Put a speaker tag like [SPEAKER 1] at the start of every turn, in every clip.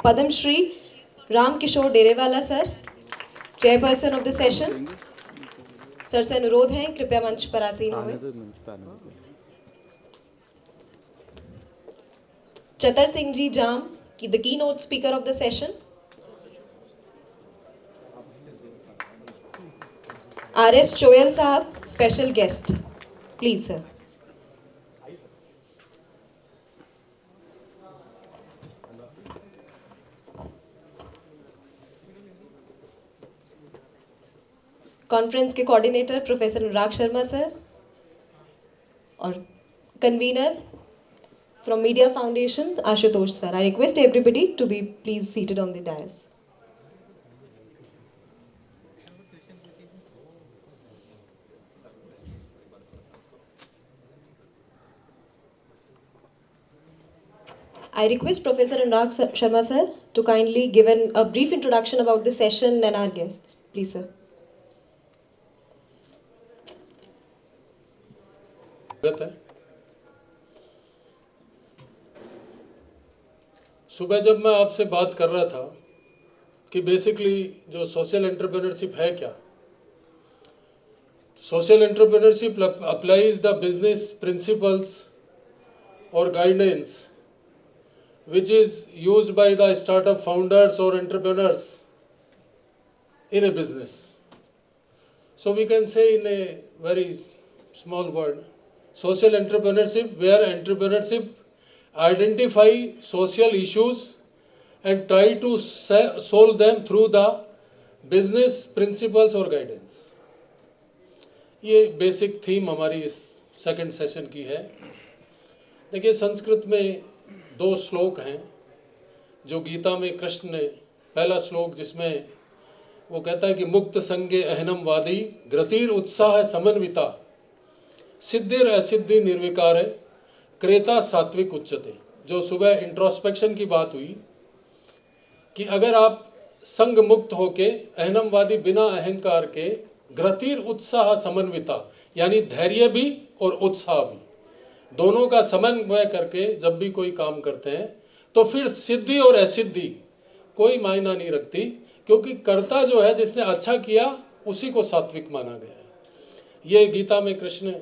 [SPEAKER 1] Padam Shri Ram Kishore Derewala sir, chairperson of the session, sir से अनुरोध है कृपया मंच पर आसीन हुए। चतर सिंह जी जाम की the keynote speaker of the session, R S. Choyal साहब special guest, please sir. Conference के coordinator professor Anurag Sharma sir और convener from media foundation Ashutosh sir. I request everybody to be please seated on the dais. I request Professor Anurag Sharma sir to kindly give a brief introduction about the session and our guests. Please sir.
[SPEAKER 2] सुबह जब मैं आपसे बात कर रहा था कि basically जो सोशल एंटरप्रेन्योरशिप है क्या, social entrepreneurship applies the business principles और guidance which is used by the startup founders or entrepreneurs in a business. So we can say in a very small word, social entrepreneurship, where entrepreneurship identify social issues and try to solve them through the business principles or guidance. ये basic theme हमारी इस second session की है। देखिए, संस्कृत में दो श्लोक हैं जो गीता में कृष्ण ने, पहला श्लोक जिसमें वो कहता है कि मुक्त संगे अहनम वादी ग्रतिर उत्साह समन्विता सिद्धिर असिद्धि निर्विकार क्रेता सात्विक उच्चते। जो सुबह इंट्रोस्पेक्शन की बात हुई कि अगर आप संग मुक्त होके अहनमवादी बिना अहंकार के ग्रतिर उत्साह समन्विता यानी धैर्य भी और उत्साह भी दोनों का समन्वय करके जब भी कोई काम करते हैं तो फिर सिद्धि और असिद्धि कोई मायना नहीं रखती, क्योंकि कर्ता जो है जिसने अच्छा किया उसी को सात्विक माना गया है। ये गीता में कृष्ण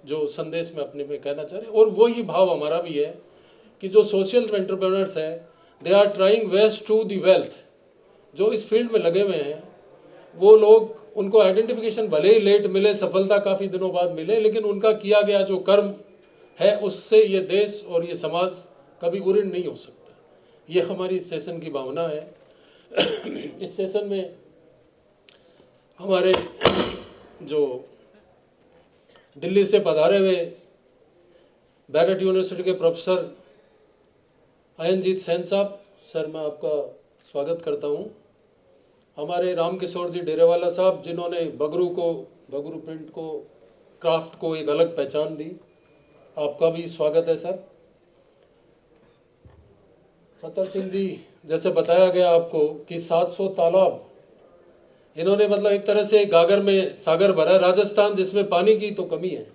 [SPEAKER 2] जो संदेश में अपने में कहना चाह रहे हैं, और वही भाव हमारा भी है कि जो सोशल एंटरप्रेन्योर्स है they are trying waste to the wealth. जो इस फील्ड में लगे हुए हैं वो लोग, उनको आइडेंटिफिकेशन भले ही लेट मिले, सफलता काफ़ी दिनों बाद मिले, लेकिन उनका किया गया जो कर्म है उससे ये देश और ये समाज कभी उऋण नहीं हो सकता। ये हमारी इस सेशन की भावना है। इस सेशन में हमारे जो दिल्ली से पधारे हुए बैरट यूनिवर्सिटी के प्रोफेसर अयनजीत सेन साहब, सर मैं आपका स्वागत करता हूँ। हमारे राम किशोर जी डेरेवाला साहब जिन्होंने बगरू प्रिंट को, क्राफ्ट को एक अलग पहचान दी, आपका भी स्वागत है सर। चतर सिंह जी, जैसे बताया गया आपको कि 700 तालाब इन्होंने, मतलब एक तरह से गागर में सागर भरा है। राजस्थान जिसमें पानी की तो कमी है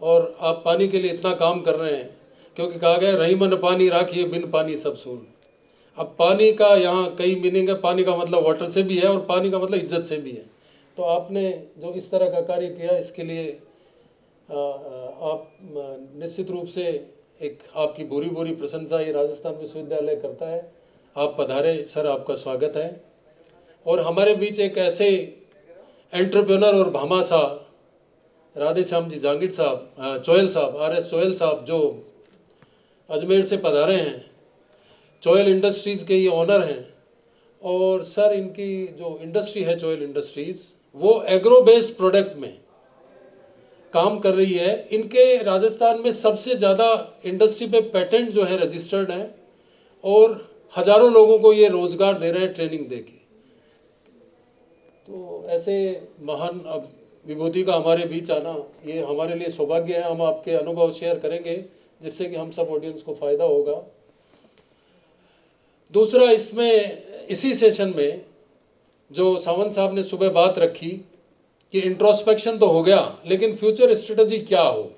[SPEAKER 2] और आप पानी के लिए इतना काम कर रहे हैं, क्योंकि कहा गया रही मन पानी राखिए बिन पानी सब सून। अब पानी का यहाँ कई मीनिंग है। पानी का मतलब वाटर से भी है और पानी का मतलब इज्जत से भी है। तो आपने जो इस तरह का कार्य किया इसके लिए आप निश्चित रूप से एक आपकी भूरी भूरी प्रशंसा ये राजस्थान विश्वविद्यालय करता है। आप पधारे सर, आपका स्वागत है। और हमारे बीच एक ऐसे एंटरप्रेन्योर और भामासा राधे श्याम जी जांगीर साहब, चोयल साहब, आर.एस. चोयल साहब जो अजमेर से पधारे हैं, चोयल इंडस्ट्रीज़ के ये ऑनर हैं। और सर इनकी जो इंडस्ट्री है चोयल इंडस्ट्रीज़, वो एग्रो बेस्ड प्रोडक्ट में काम कर रही है। इनके राजस्थान में सबसे ज़्यादा इंडस्ट्री पे पेटेंट जो है रजिस्टर्ड है और हज़ारों लोगों को ये रोज़गार दे रहे हैं ट्रेनिंग दे के। तो ऐसे महान विभूति का हमारे बीच आना ये हमारे लिए सौभाग्य है। हम आपके अनुभव शेयर करेंगे जिससे कि हम सब ऑडियंस को फ़ायदा होगा। दूसरा, इसमें इसी सेशन में जो सावंत साहब ने सुबह बात रखी कि इंट्रोस्पेक्शन तो हो गया, लेकिन फ्यूचर स्ट्रेटजी क्या हो।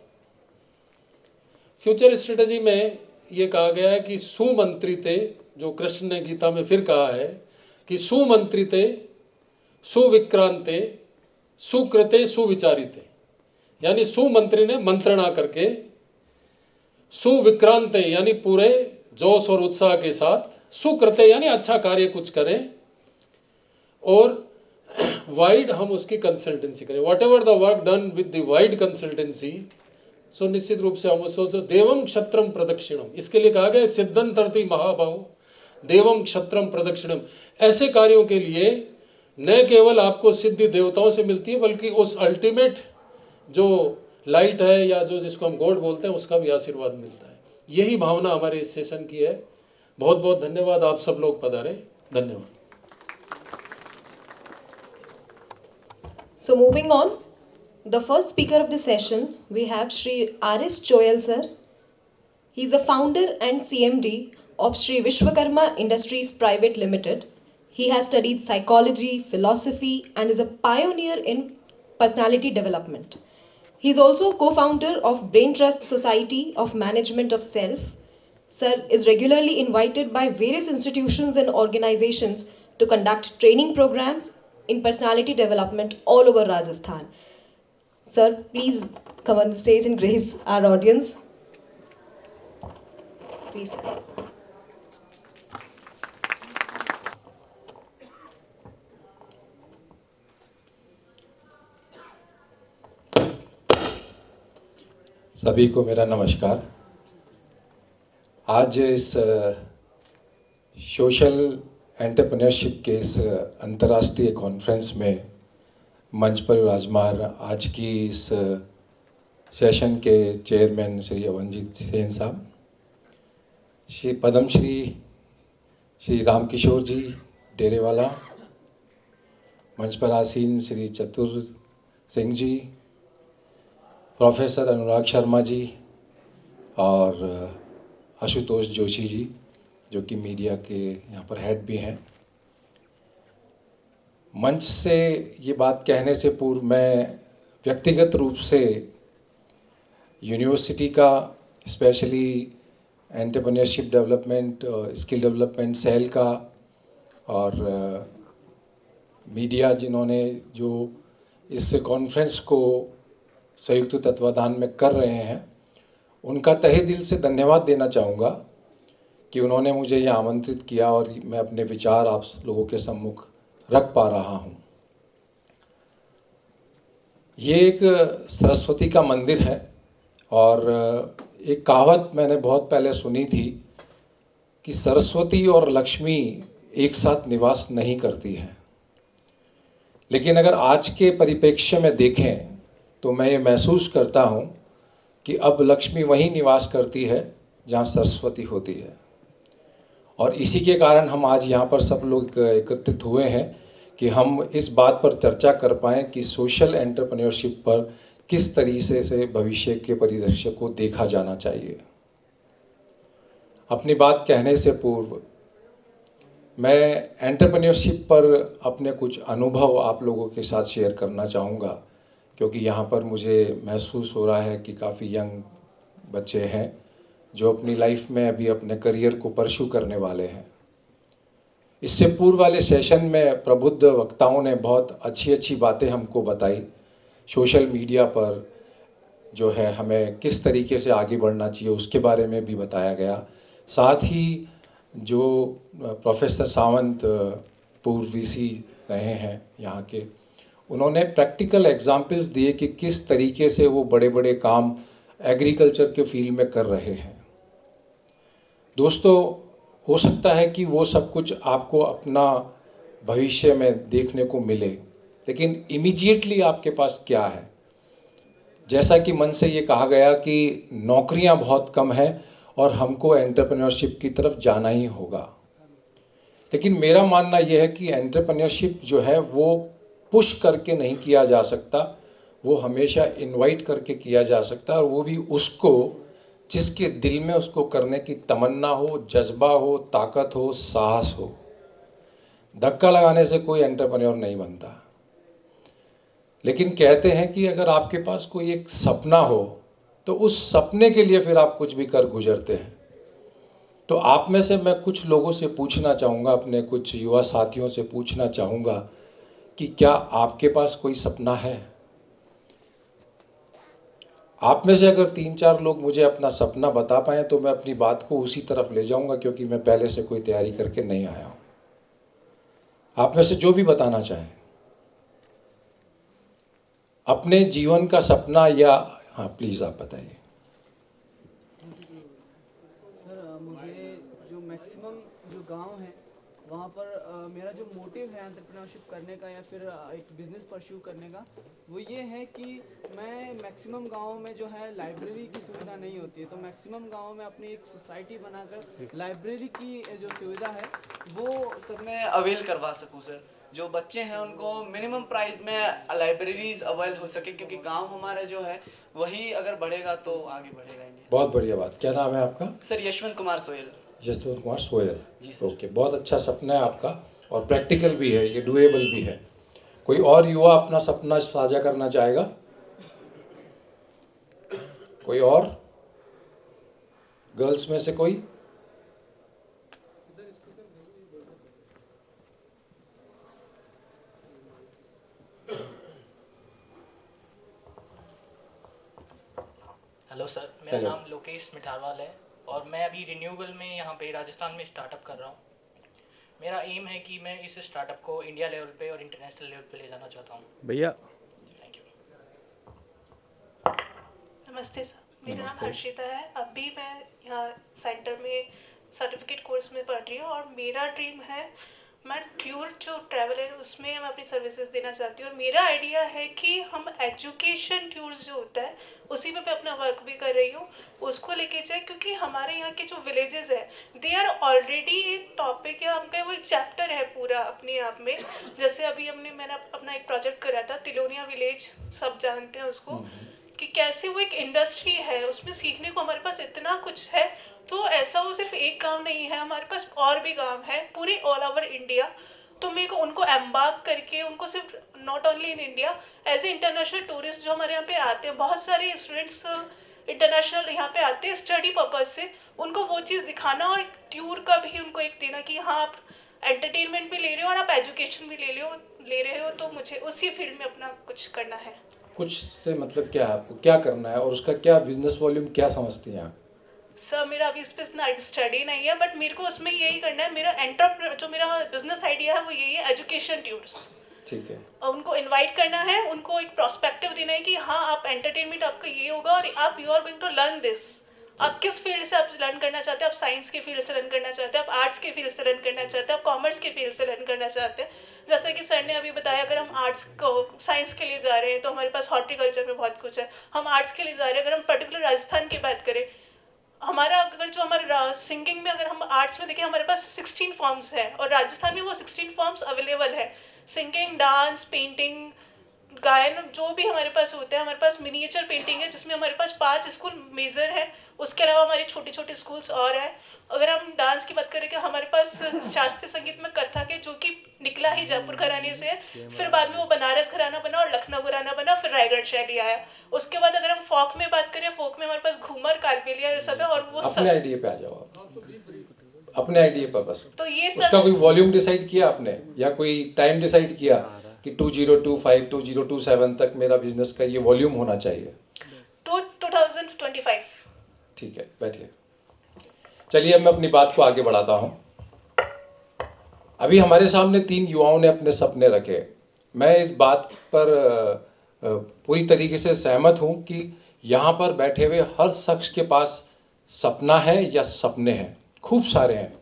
[SPEAKER 2] फ्यूचर स्ट्रेटजी में ये कहा गया है कि सुमंत्रिते, जो कृष्ण ने गीता में फिर कहा है कि सुमंत्रिते, सुविक्रांते, सुकृते, सुविचारिते, यानी सुमंत्री ने मंत्रणा करके, सुविक्रांते यानी पूरे जोश और उत्साह के साथ, सुकृते यानी अच्छा कार्य कुछ करें, और वाइड हम उसकी कंसल्टेंसी करें। Whatever the work done with the wide consultancy, so निश्चित रूप से हम उसको देवम क्षत्रम प्रदक्षिणम, इसके लिए कहा गया सिद्धंतरति महाबाहु देवम क्षत्रम प्रदक्षिणम। ऐसे कार्यों के लिए न केवल आपको सिद्धि देवताओं से मिलती है, बल्कि उस अल्टीमेट जो लाइट है या जो जिसको हम गॉड बोलते हैं उसका भी आशीर्वाद मिलता है। यही भावना हमारे इस सेशन की है। बहुत बहुत धन्यवाद, आप सब लोग पधारे। धन्यवाद।
[SPEAKER 1] So moving on, the first speaker of the session, we have Shri R.S. Choyal sir. He is the founder and CMD of Shri Vishwakarma Industries Private Limited. He has studied psychology, philosophy, and is a pioneer in personality development. He is also co-founder of Brain Trust Society of Management of Self. Sir is regularly invited by various institutions and organizations to conduct training programs in personality development all over Rajasthan. Sir, please come on the stage and grace our audience. Please, sir.
[SPEAKER 3] सभी को मेरा नमस्कार। आज इस social entrepreneurship के इस अंतर्राष्ट्रीय conference में मंच पर विराजमान आज की इस सेशन के चेयरमैन श्री अवनजीत सेन साहब, श्री पद्मश्री श्री रामकिशोर जी डेरेवाला, मंच पर आसीन श्री चतुर सिंह जी, प्रोफेसर अनुराग शर्मा जी और आशुतोष जोशी जी, जो कि मीडिया के यहाँ पर हेड भी हैं। मंच से ये बात कहने से पूर्व मैं व्यक्तिगत रूप से यूनिवर्सिटी का, specially entrepreneurship development, skill development cell का, और मीडिया जिन्होंने जो इस कॉन्फ्रेंस को संयुक्त तत्वाधान में कर रहे हैं, उनका तहे दिल से धन्यवाद देना चाहूँगा कि उन्होंने मुझे यहाँ आमंत्रित किया और मैं अपने विचार आप लोगों के सम्मुख रख पा रहा हूँ। ये एक सरस्वती का मंदिर है और एक कहावत मैंने बहुत पहले सुनी थी कि सरस्वती और लक्ष्मी एक साथ निवास नहीं करती हैं, लेकिन अगर आज के परिप्रेक्ष्य में देखें तो मैं ये महसूस करता हूँ कि अब लक्ष्मी वहीं निवास करती है जहाँ सरस्वती होती है। और इसी के कारण हम आज यहाँ पर सब लोग एकत्रित हुए हैं कि हम इस बात पर चर्चा कर पाएँ कि सोशल एंटरप्रेन्योरशिप पर किस तरीके से भविष्य के परिदृश्य को देखा जाना चाहिए। अपनी बात कहने से पूर्व मैं एंटरप्रेन्योरशिप पर अपने कुछ अनुभव आप लोगों के साथ शेयर करना चाहूँगा, क्योंकि यहाँ पर मुझे महसूस हो रहा है कि काफ़ी यंग बच्चे हैं जो अपनी लाइफ में अभी अपने करियर को परस्यू करने वाले हैं। इससे पूर्व वाले सेशन में प्रबुद्ध वक्ताओं ने बहुत अच्छी अच्छी बातें हमको बताई। सोशल मीडिया पर जो है हमें किस तरीके से आगे बढ़ना चाहिए उसके बारे में भी बताया गया। साथ ही जो प्रोफेसर सावंत पूर्व वीसी रहे हैं यहाँ के, उन्होंने प्रैक्टिकल एग्जाम्पल्स दिए कि किस तरीके से वो बड़े बड़े काम एग्रीकल्चर के फील्ड में कर रहे हैं। दोस्तों, हो सकता है कि वो सब कुछ आपको अपना भविष्य में देखने को मिले, लेकिन इमीडिएटली आपके पास क्या है। जैसा कि मन से ये कहा गया कि नौकरियां बहुत कम हैं और हमको एंटरप्रेन्योरशिप की तरफ जाना ही होगा, लेकिन मेरा मानना यह है कि एंटरप्रेन्योरशिप जो है वो पुश करके नहीं किया जा सकता, वो हमेशा इनवाइट करके किया जा सकता है, और वो भी उसको जिसके दिल में उसको करने की तमन्ना हो, जज्बा हो, ताकत हो, साहस हो। धक्का लगाने से कोई एंटरप्रेन्योर नहीं बनता। लेकिन कहते हैं कि अगर आपके पास कोई एक सपना हो तो उस सपने के लिए फिर आप कुछ भी कर गुजरते हैं। तो आप में से मैं कुछ लोगों से पूछना चाहूँगा, अपने कुछ युवा साथियों से पूछना चाहूँगा कि क्या आपके पास कोई सपना है? आप में से अगर 3-4 लोग मुझे अपना सपना बता पाएँ तो मैं अपनी बात को उसी तरफ ले जाऊँगा, क्योंकि मैं पहले से कोई तैयारी करके नहीं आया हूँ। आप में से जो भी बताना चाहें अपने जीवन का सपना, या हाँ प्लीज़ आप बताइए।
[SPEAKER 4] सर मुझे जो मैक्सिमम जो गांव है वहाँ पर मेरा जो मोटिव है एंटरप्रेन्योरशिप करने का या फिर एक बिज़नेस परस्यू करने का, वो ये है कि मैं मैक्सिमम गाँव में जो है लाइब्रेरी की सुविधा नहीं होती है, तो मैक्सिमम गाँव में अपनी एक सोसाइटी बनाकर लाइब्रेरी की जो सुविधा है वो सब मैं अवेल करवा सकूँ सर। जो बच्चे हैं उनको मिनिमम प्राइस में लाइब्रेरीज अवेल हो सके, क्योंकि गांव हमारा जो है वही अगर बढ़ेगा तो आगे बढ़ेगा इंडिया।
[SPEAKER 3] बहुत बढ़िया बात। क्या नाम है आपका?
[SPEAKER 4] Sir Yashwant Kumar Soyal.
[SPEAKER 3] Yashwant Kumar Soyal
[SPEAKER 4] ji sir.
[SPEAKER 3] Okay, बहुत अच्छा सपना है आपका और प्रैक्टिकल भी है, ये डुएबल भी है। कोई और युवा अपना सपना साझा करना चाहेगा? कोई और? गर्ल्स में से कोई?
[SPEAKER 5] हेलो सर, मेरा
[SPEAKER 3] हेलो।
[SPEAKER 5] नाम लोकेश मिठारवाल है और मैं अभी रिन्यूएबल में यहाँ पे राजस्थान में स्टार्टअप कर रहा हूँ। मेरा एम है कि मैं इस स्टार्टअप को इंडिया लेवल पे और इंटरनेशनल लेवल पे ले जाना चाहता हूँ।
[SPEAKER 6] भैया
[SPEAKER 5] थैंक यू।
[SPEAKER 7] नमस्ते सर, मेरा नाम
[SPEAKER 3] नमस्ते।
[SPEAKER 7] हर्षिता है। अभी मैं यहाँ सेंटर में सर्टिफिकेट कोर्स में पढ़ रही हूँ और मेरा ड्रीम है मैं टूर जो ट्रैवल है उसमें मैं अपनी सर्विसेज देना चाहती हूँ। और मेरा आइडिया है कि हम एजुकेशन टूर्स जो होता है उसी पे मैं अपना वर्क भी कर रही हूँ, उसको लेके जाए, क्योंकि हमारे यहाँ के जो विलेजेस है दे आर ऑलरेडी एक टॉपिक है, हमका वो एक चैप्टर है पूरा अपने आप में। जैसे अभी मैंने अपना एक प्रोजेक्ट करा था तिलोनिया विलेज, सब जानते हैं उसको, कि कैसे वो एक इंडस्ट्री है, उसमें सीखने को हमारे पास इतना कुछ है। तो ऐसा वो सिर्फ एक गांव नहीं है, हमारे पास और भी गांव है पूरे ऑल ओवर इंडिया। तो मेरे को उनको एम्बार्क करके उनको सिर्फ not only in India as a international tourist जो हमारे यहाँ पे आते हैं, बहुत सारे स्टूडेंट्स इंटरनेशनल यहाँ पे आते हैं स्टडी पर्पज से, उनको वो चीज़ दिखाना और टूर का भी उनको एक देना कि हाँ आप एंटरटेनमेंट भी ले रहे हो और आप एजुकेशन भी ले रहे हो। तो मुझे उसी फील्ड में अपना कुछ करना है।
[SPEAKER 3] कुछ से मतलब क्या है, आपको क्या करना है और उसका क्या बिजनेस वॉल्यूम क्या समझती हैं आप?
[SPEAKER 7] सर मेरा अभी इस पर इतना स्टडी नहीं है, बट मेरे को उसमें यही करना है। मेरा जो मेरा बिजनेस आइडिया है वो यही है, एजुकेशन टूर्स।
[SPEAKER 3] ठीक है।
[SPEAKER 7] और उनको इनवाइट करना है, उनको एक प्रोस्पेक्टिव देना है कि हाँ आप एंटरटेनमेंट आपका ये होगा और आप you are going to learn this. आप किस फील्ड से आप लर्न करना चाहते हैं, आप साइंस के फील्ड से लर्न करना चाहते हैं, आप आर्ट्स के फील्ड से लर्न करना चाहते हैं, आप कॉमर्स के फील्ड से लर्न करना चाहते हैं। जैसे कि सर ने अभी बताया, अगर हम आर्ट्स को साइंस के लिए जा रहे हैं तो हमारे पास हॉर्टिकल्चर में बहुत कुछ है। हम आर्ट्स के लिए जा रहे हैं, अगर हम पर्टिकुलर राजस्थान की बात करें, हमारा अगर जो हमारे सिंगिंग में अगर हम आर्ट्स में देखें हमारे पास 16 फॉर्म्स है और राजस्थान में वो 16 फॉर्म्स अवेलेबल है। सिंगिंग, डांस, पेंटिंग, गायन, जो भी हमारे पास होता है। हमारे पास मिनिएचर पेंटिंग है जिसमें हमारे पास 5 स्कूल मेजर है, उसके अलावा हमारे छोटे छोटे स्कूल्स और हैं। अगर हम डांस की बात करें कि हमारे पास शास्त्रीय संगीत में कथक है जो कि निकला ही जयपुर घराने से है, फिर बाद में वो बनारस घराना बना और लखनऊ घराना बना, फिर रायगढ़ शैली आया। उसके बाद अगर हम फोक में बात करें, फोक में हमारे पास घूमर, कालबेलिया ये सब है। और वो
[SPEAKER 3] अपने
[SPEAKER 7] सब
[SPEAKER 3] आइडिया पे आ जाओ आप, अपने आइडिया पर बस।
[SPEAKER 7] तो ये
[SPEAKER 3] उसका
[SPEAKER 7] सब
[SPEAKER 3] कोई वॉल्यूम डिसाइड किया आपने या कोई टाइम डिसाइड किया कि 2025 2027 तक मेरा बिजनेस का ये वॉल्यूम होना चाहिए?
[SPEAKER 7] 2025।
[SPEAKER 3] ठीक है, बैठिए। चलिए अब मैं अपनी बात को आगे बढ़ाता हूँ। अभी हमारे सामने 3 युवाओं ने अपने सपने रखे। मैं इस बात पर पूरी तरीके से सहमत हूँ कि यहाँ पर बैठे हुए हर शख्स के पास सपना है या सपने हैं, खूब सारे हैं।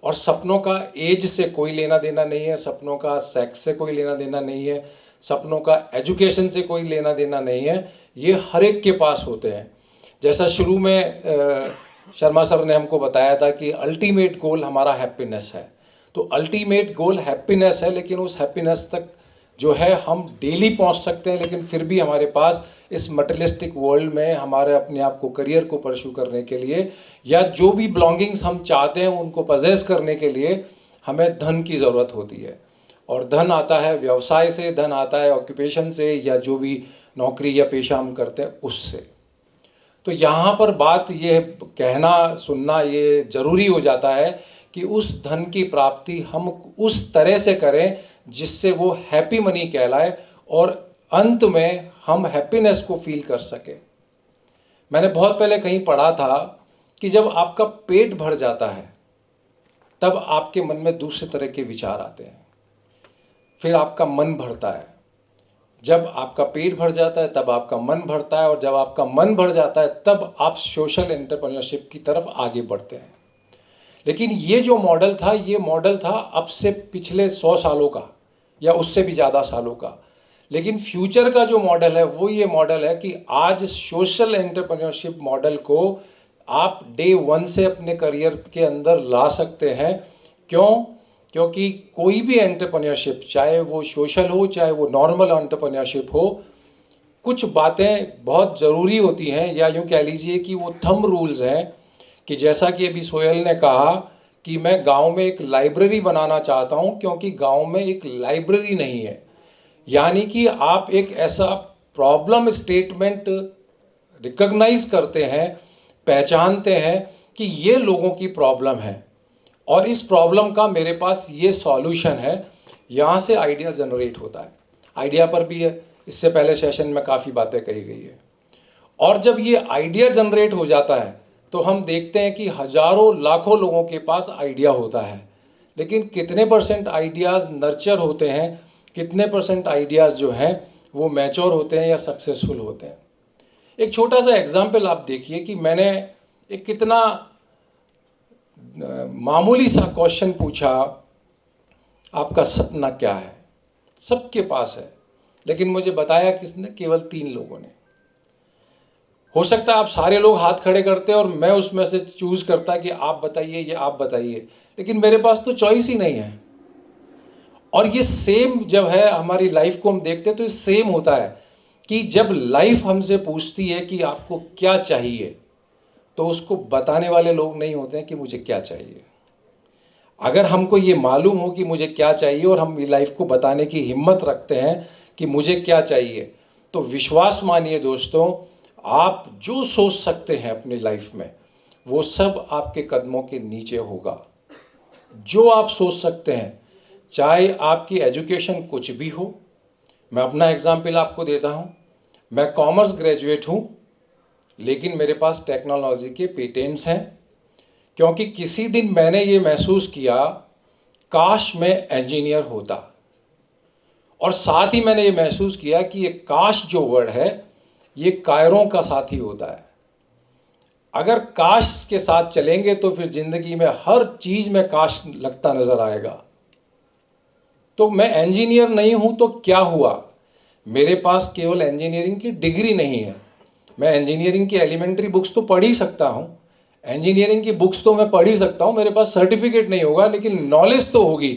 [SPEAKER 3] और सपनों का एज से कोई लेना देना नहीं है, सपनों का सेक्स से कोई लेना देना नहीं है, सपनों का एजुकेशन से कोई लेना देना नहीं है। ये हर एक के पास होते हैं। जैसा शुरू में शर्मा सर ने हमको बताया था कि अल्टीमेट गोल हमारा हैप्पीनेस है। तो अल्टीमेट गोल हैप्पीनेस है, लेकिन उस हैप्पीनेस तक जो है हम डेली पहुंच सकते हैं, लेकिन फिर भी हमारे पास इस मटेरियलिस्टिक वर्ल्ड में हमारे अपने आप को करियर को परस्यू करने के लिए या जो भी बिलोंगिंग्स हम चाहते हैं उनको पजेस करने के लिए हमें धन की ज़रूरत होती है। और धन आता है व्यवसाय से, धन आता है ऑक्यूपेशन से, या जो भी नौकरी या पेशा हम करते हैं उससे। तो यहाँ पर बात ये कहना सुनना ये ज़रूरी हो जाता है कि उस धन की प्राप्ति हम उस तरह से करें जिससे वो हैप्पी मनी कहलाए और अंत में हम हैप्पीनेस को फील कर सकें। मैंने बहुत पहले कहीं पढ़ा था कि जब आपका पेट भर जाता है तब आपके मन में दूसरे तरह के विचार आते हैं, फिर आपका मन भरता है। जब आपका पेट भर जाता है तब आपका मन भरता है, और जब आपका मन भर जाता है तब आप सोशल एंटरप्रेन्योरशिप की तरफ आगे बढ़ते हैं। लेकिन ये जो मॉडल था, ये मॉडल था अब से पिछले 100 सालों का या उससे भी ज़्यादा सालों का। लेकिन फ्यूचर का जो मॉडल है वो ये मॉडल है कि आज सोशल एंटरप्रेन्योरशिप मॉडल को आप डे 1 से अपने करियर के अंदर ला सकते हैं। क्यों? क्योंकि कोई भी एंटरप्रेन्योरशिप, चाहे वो सोशल हो चाहे वो नॉर्मल एंटरप्रेन्योरशिप हो, कुछ बातें बहुत ज़रूरी होती हैं, या यूँ कह लीजिए कि वो थंब रूल्स हैं कि जैसा कि अभी सोहेल ने कहा कि मैं गांव में एक लाइब्रेरी बनाना चाहता हूं क्योंकि गांव में एक लाइब्रेरी नहीं है। यानी कि आप एक ऐसा प्रॉब्लम स्टेटमेंट रिकॉग्नाइज करते हैं, पहचानते हैं कि ये लोगों की प्रॉब्लम है और इस प्रॉब्लम का मेरे पास ये सॉल्यूशन है। यहाँ से आइडिया जनरेट होता है। आइडिया पर भी इससे पहले सेशन में काफ़ी बातें कही गई है। और जब ये आइडिया जनरेट हो जाता है तो हम देखते हैं कि हज़ारों लाखों लोगों के पास आइडिया होता है, लेकिन कितने परसेंट आइडियाज़ नर्चर होते हैं, कितने परसेंट आइडियाज़ जो हैं वो मैच्योर होते हैं या सक्सेसफुल होते हैं। एक छोटा सा एग्जाम्पल आप देखिए कि मैंने एक कितना मामूली सा क्वेश्चन पूछा, आपका सपना क्या है? सबके पास है, लेकिन मुझे बताया किसने? केवल 3 लोगों ने। हो सकता है आप सारे लोग हाथ खड़े करते और मैं उसमें से चूज़ करता कि आप बताइए या आप बताइए, लेकिन मेरे पास तो चॉइस ही नहीं है। और ये सेम जब है हमारी लाइफ को हम देखते हैं तो ये सेम होता है कि जब लाइफ हमसे पूछती है कि आपको क्या चाहिए, तो उसको बताने वाले लोग नहीं होते हैं कि मुझे क्या चाहिए। अगर हमको ये मालूम हो कि मुझे क्या चाहिए और हम लाइफ को बताने की हिम्मत रखते हैं कि मुझे क्या चाहिए, तो विश्वास मानिए दोस्तों, आप जो सोच सकते हैं अपनी लाइफ में वो सब आपके कदमों के नीचे होगा। जो आप सोच सकते हैं, चाहे आपकी एजुकेशन कुछ भी हो। मैं अपना एग्जाम्पल आपको देता हूँ। मैं कॉमर्स ग्रेजुएट हूँ, लेकिन मेरे पास टेक्नोलॉजी के पेटेंट्स हैं, क्योंकि किसी दिन मैंने ये महसूस किया काश मैं इंजीनियर होता। और साथ ही मैंने ये महसूस किया कि ये काश जो वर्ड है ये कायरों का साथी होता है। अगर काश के साथ चलेंगे तो फिर ज़िंदगी में हर चीज़ में काश लगता नज़र आएगा। तो मैं इंजीनियर नहीं हूँ तो क्या हुआ? मेरे पास केवल इंजीनियरिंग की डिग्री नहीं है। मैं इंजीनियरिंग की एलिमेंट्री बुक्स तो पढ़ ही सकता हूँ, इंजीनियरिंग की बुक्स तो मैं पढ़ ही सकता हूँ, मेरे पास सर्टिफिकेट नहीं होगा लेकिन नॉलेज तो होगी।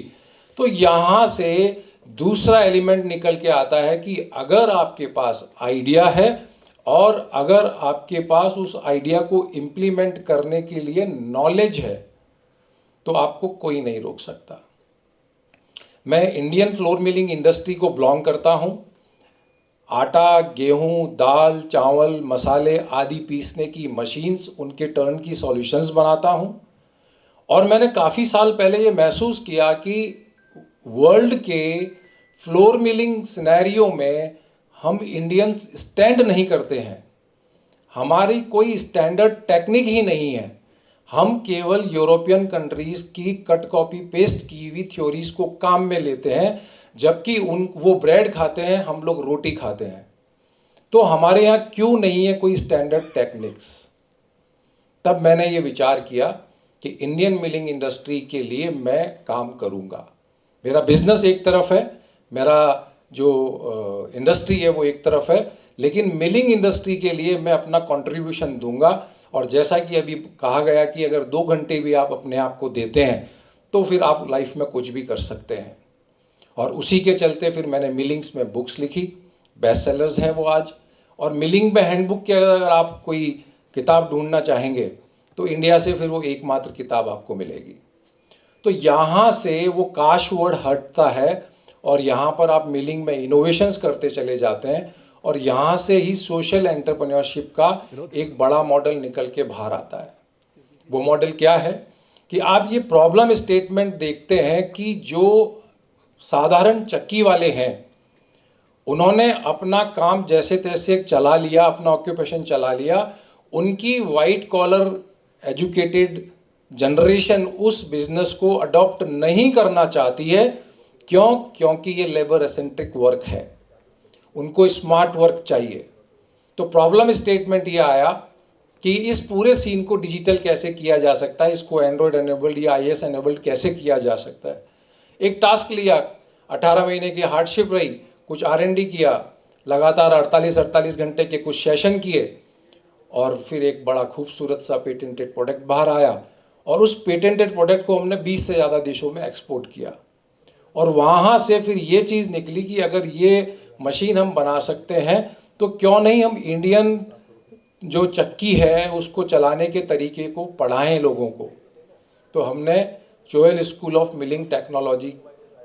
[SPEAKER 3] तो यहाँ से दूसरा एलिमेंट निकल के आता है कि अगर आपके पास आइडिया है और अगर आपके पास उस आइडिया को इम्प्लीमेंट करने के लिए नॉलेज है, तो आपको कोई नहीं रोक सकता। मैं इंडियन फ्लोर मिलिंग इंडस्ट्री को बिलोंग करता हूँ। आटा, गेहूँ, दाल, चावल, मसाले आदि पीसने की मशीन्स, उनके टर्न की सॉल्यूशंस बनाता हूँ। और मैंने काफ़ी साल पहले ये महसूस किया कि वर्ल्ड के फ्लोर मिलिंग सिनेरियो में हम इंडियंस स्टैंड नहीं करते हैं। हमारी कोई स्टैंडर्ड टेक्निक ही नहीं है। हम केवल यूरोपियन कंट्रीज़ की कट कॉपी पेस्ट की हुई थ्योरीज को काम में लेते हैं, जबकि वो ब्रेड खाते हैं, हम लोग रोटी खाते हैं। तो हमारे यहाँ क्यों नहीं है कोई स्टैंडर्ड टेक्निक्स? तब मैंने ये विचार किया कि इंडियन मिलिंग इंडस्ट्री के लिए मैं काम करूँगा। मेरा बिजनेस एक तरफ है, मेरा जो इंडस्ट्री है वो एक तरफ है, लेकिन मिलिंग इंडस्ट्री के लिए मैं अपना कंट्रीब्यूशन दूंगा। और जैसा कि अभी कहा गया कि अगर 2 घंटे भी आप अपने आप को देते हैं तो फिर आप लाइफ में कुछ भी कर सकते हैं। और उसी के चलते फिर मैंने मिलिंग्स में बुक्स लिखी, बेस्ट सेलर्स हैं वो आज। और मिलिंग में हैंडबुक के अगर आप कोई किताब ढूंढना चाहेंगे तो इंडिया से फिर वो एकमात्र किताब आपको मिलेगी। तो यहाँ से वो काश वर्ड हटता है और यहाँ पर आप मिलिंग में इनोवेशंस करते चले जाते हैं और यहाँ से ही सोशल एंटरप्रेन्योरशिप का एक बड़ा मॉडल निकल के बाहर आता है। वो मॉडल क्या है कि आप ये प्रॉब्लम स्टेटमेंट देखते हैं कि जो साधारण चक्की वाले हैं उन्होंने अपना काम जैसे तैसे चला लिया, अपना ऑक्यूपेशन चला लिया, उनकी वाइट कॉलर एजुकेटेड जनरेशन उस बिजनेस को अडॉप्ट नहीं करना चाहती है। क्यों? क्योंकि ये लेबर एसेंट्रिक वर्क है, उनको स्मार्ट वर्क चाहिए। तो प्रॉब्लम स्टेटमेंट ये आया कि इस पूरे सीन को डिजिटल कैसे किया जा सकता है, इसको एंड्रॉयड एनेबल्ड या आईएएस एनेबल्ड कैसे किया जा सकता है। एक टास्क लिया, 18 महीने की हार्डशिप रही, कुछ R&D किया, लगातार 48 घंटे के कुछ सेशन किए और फिर एक बड़ा खूबसूरत सा पेटेंटेड प्रोडक्ट बाहर आया और उस पेटेंटेड प्रोडक्ट को हमने 20 से ज़्यादा देशों में एक्सपोर्ट किया। और वहाँ से फिर ये चीज़ निकली कि अगर ये मशीन हम बना सकते हैं तो क्यों नहीं हम इंडियन जो चक्की है उसको चलाने के तरीके को पढ़ाएं लोगों को। तो हमने Choyal school of milling technology